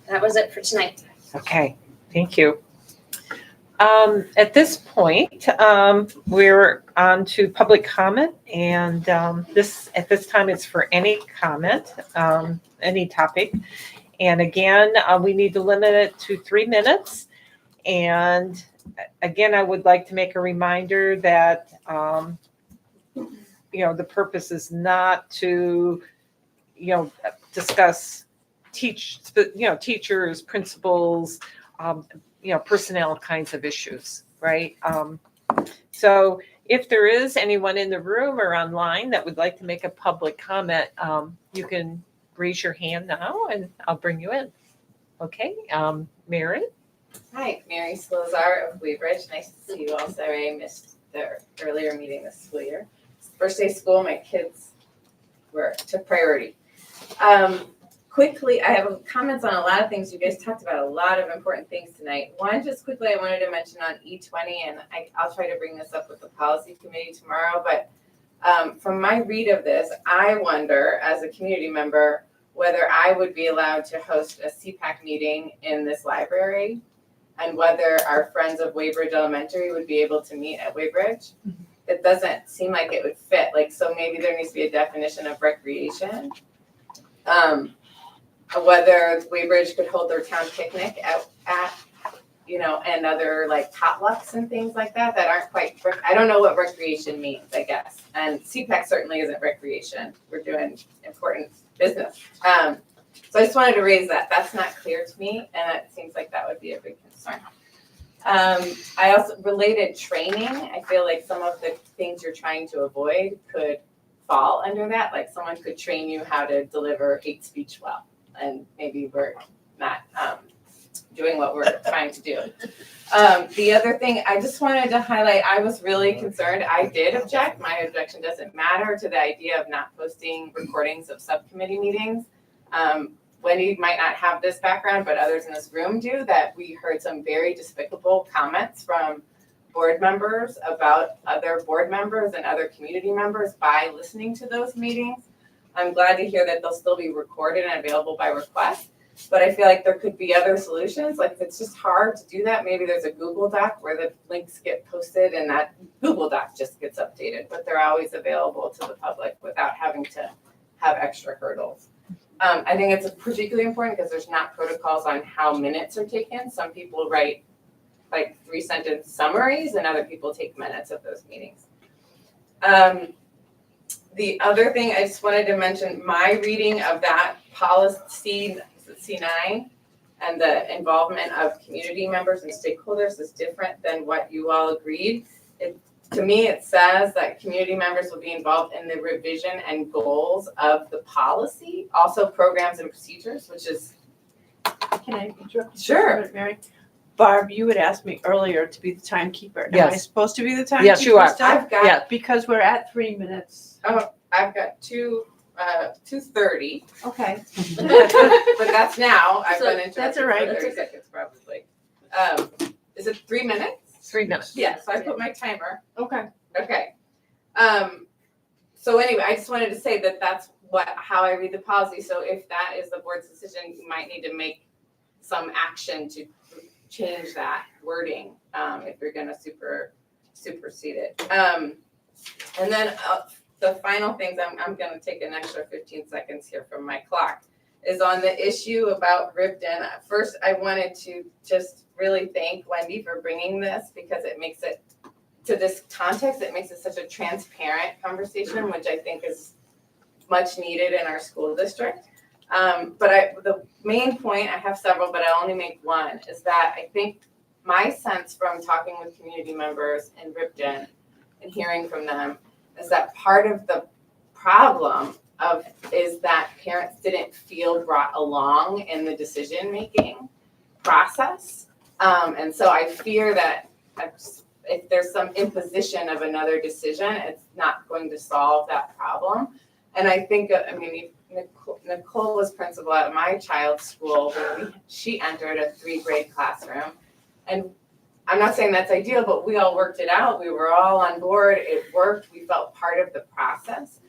That was it for tonight. Okay, thank you. At this point, we're on to public comment, and at this time it's for any comment, any topic. And again, we need to limit it to 3 minutes. And again, I would like to make a reminder that the purpose is not to discuss teachers, principals, personnel kinds of issues, right? So if there is anyone in the room or online that would like to make a public comment, you can raise your hand now and I'll bring you in. Okay, Mary? Hi, Mary Salazar of Weybridge. Nice to see you all. Sorry I missed the earlier meeting this school year. First day of school, my kids took priority. Quickly, I have comments on a lot of things. You guys talked about a lot of important things tonight. One, just quickly, I wanted to mention on E20, and I'll try to bring this up with the policy committee tomorrow, but from my read of this, I wonder, as a community member, whether I would be allowed to host a CPAC meeting in this library, and whether our friends of Weybridge Elementary would be able to meet at Weybridge. It doesn't seem like it would fit. So maybe there needs to be a definition of recreation. Whether Weybridge could hold their town picnic at and other like potlucks and things like that aren't quite, I don't know what recreation means, I guess. And CPAC certainly isn't recreation. We're doing important business. So I just wanted to raise that. That's not clear to me, and it seems like that would be a big concern. I also related training. I feel like some of the things you're trying to avoid could fall under that. Like someone could train you how to deliver hate speech well, and maybe we're not doing what we're trying to do. The other thing I just wanted to highlight, I was really concerned. I did object. My objection doesn't matter to the idea of not posting recordings of subcommittee meetings. Wendy might not have this background, but others in this room do, that we heard some very despicable comments from board members about other board members and other community members by listening to those meetings. I'm glad to hear that they'll still be recorded and available by request, but I feel like there could be other solutions. Like if it's just hard to do that, maybe there's a Google Doc where the links get posted and that Google Doc just gets updated, but they're always available to the public without having to have extra hurdles. I think it's particularly important because there's not protocols on how minutes are taken. Some people write like 3-sentence summaries and other people take minutes of those meetings. The other thing I just wanted to mention, my reading of that policy C9 and the involvement of community members and stakeholders is different than what you all agreed. To me, it says that community members will be involved in the revision and goals of the policy, also programs and procedures, which is. Can I interrupt? Sure. Mary? Barb, you had asked me earlier to be the timekeeper. Am I Yes. supposed to be the timekeeper? Yes, you are. still? I've got. Yeah. Because we're at 3 minutes. Oh, I've got 2:30. Okay. But that's now. I've So been interrupted that's all right. for 30 seconds probably. Is it 3 minutes? 3 minutes. Yeah, so I put my timer. Okay. Okay. So anyway, I just wanted to say that that's how I read the policy. So if that is the board's decision, you might need to make some action to change that wording if you're going to supersede it. And then the final things, I'm going to take an extra 15 seconds here from my clock, is on the issue about Ripton. First, I wanted to just really thank Wendy for bringing this because it makes it, to this context, it makes it such a transparent conversation, which I think is much needed in our school district. But the main point, I have several, but I'll only make one, is that I think my sense from talking with community members in Ripton and hearing from them is that part of the problem is that parents didn't feel brought along in the decision-making process. And so I fear that if there's some imposition of another decision, it's not going to solve that problem. And I think, Nicole was principal at my child's school when she entered a 3-grade classroom. And I'm not saying that's ideal, but we all worked it out. We were all on board. It worked. We felt part of the process.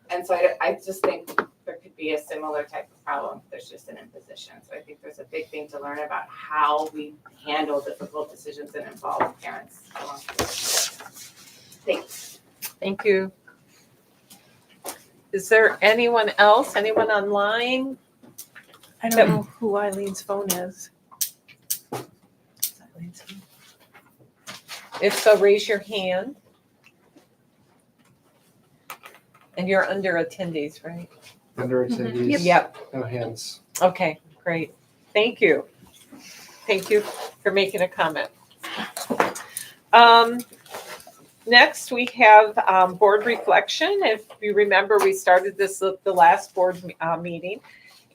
And so I just think there could be a similar type of problem if there's just an imposition. So I think there's a big thing to learn about how we handle difficult decisions and involve parents along the way. Thanks. Thank you. Is there anyone else? Anyone online? I don't know who Eileen's phone is. If so, raise your hand. And you're under attendees, right? Under attendees? Yep. No hands. Okay, great. Thank you. Thank you for making a comment. Next, we have board reflection. If you remember, we started this at the last board meeting.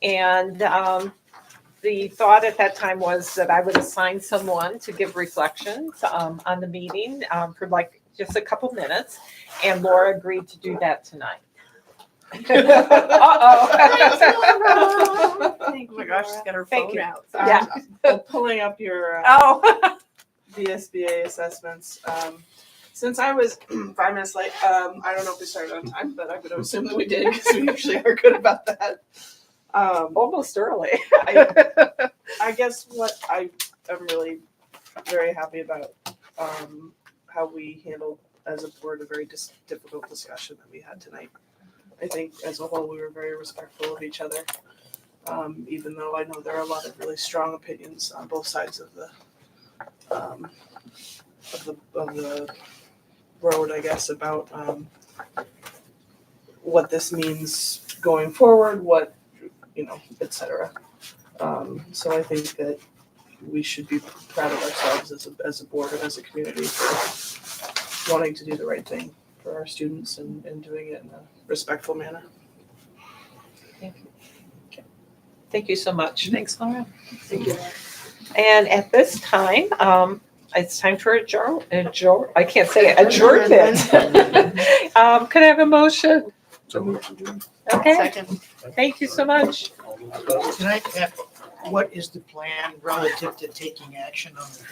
And the thought at that time was that I would assign someone to give reflections on the meeting for like just a couple minutes. And Laura agreed to do that tonight. Uh-oh. Oh my gosh, she's got her Thank phone you. out. Yeah. I'm pulling up your VSBA assessments. Since I was 5 minutes late, I don't know if we started on time, but I'm going to assume that we did because we usually are good about that. Almost early. I guess what I am really very happy about how we handled as a board a very difficult discussion that we had tonight. I think as a whole we were very respectful of each other, even though I know there are a lot of really strong opinions on both sides of the road, I guess, about what this means going forward, what, et cetera. So I think that we should be proud of ourselves as a board and as a community for wanting to do the right thing for our students and doing it in a respectful manner. Thank you. Thank you so much. Thanks, Laura. Thank you. And at this time, it's time for I can't say it, adjournment. Could I have a motion? So moved to adjourn. Okay, Second. thank you so much. Can I have, what is the plan relative to taking action on the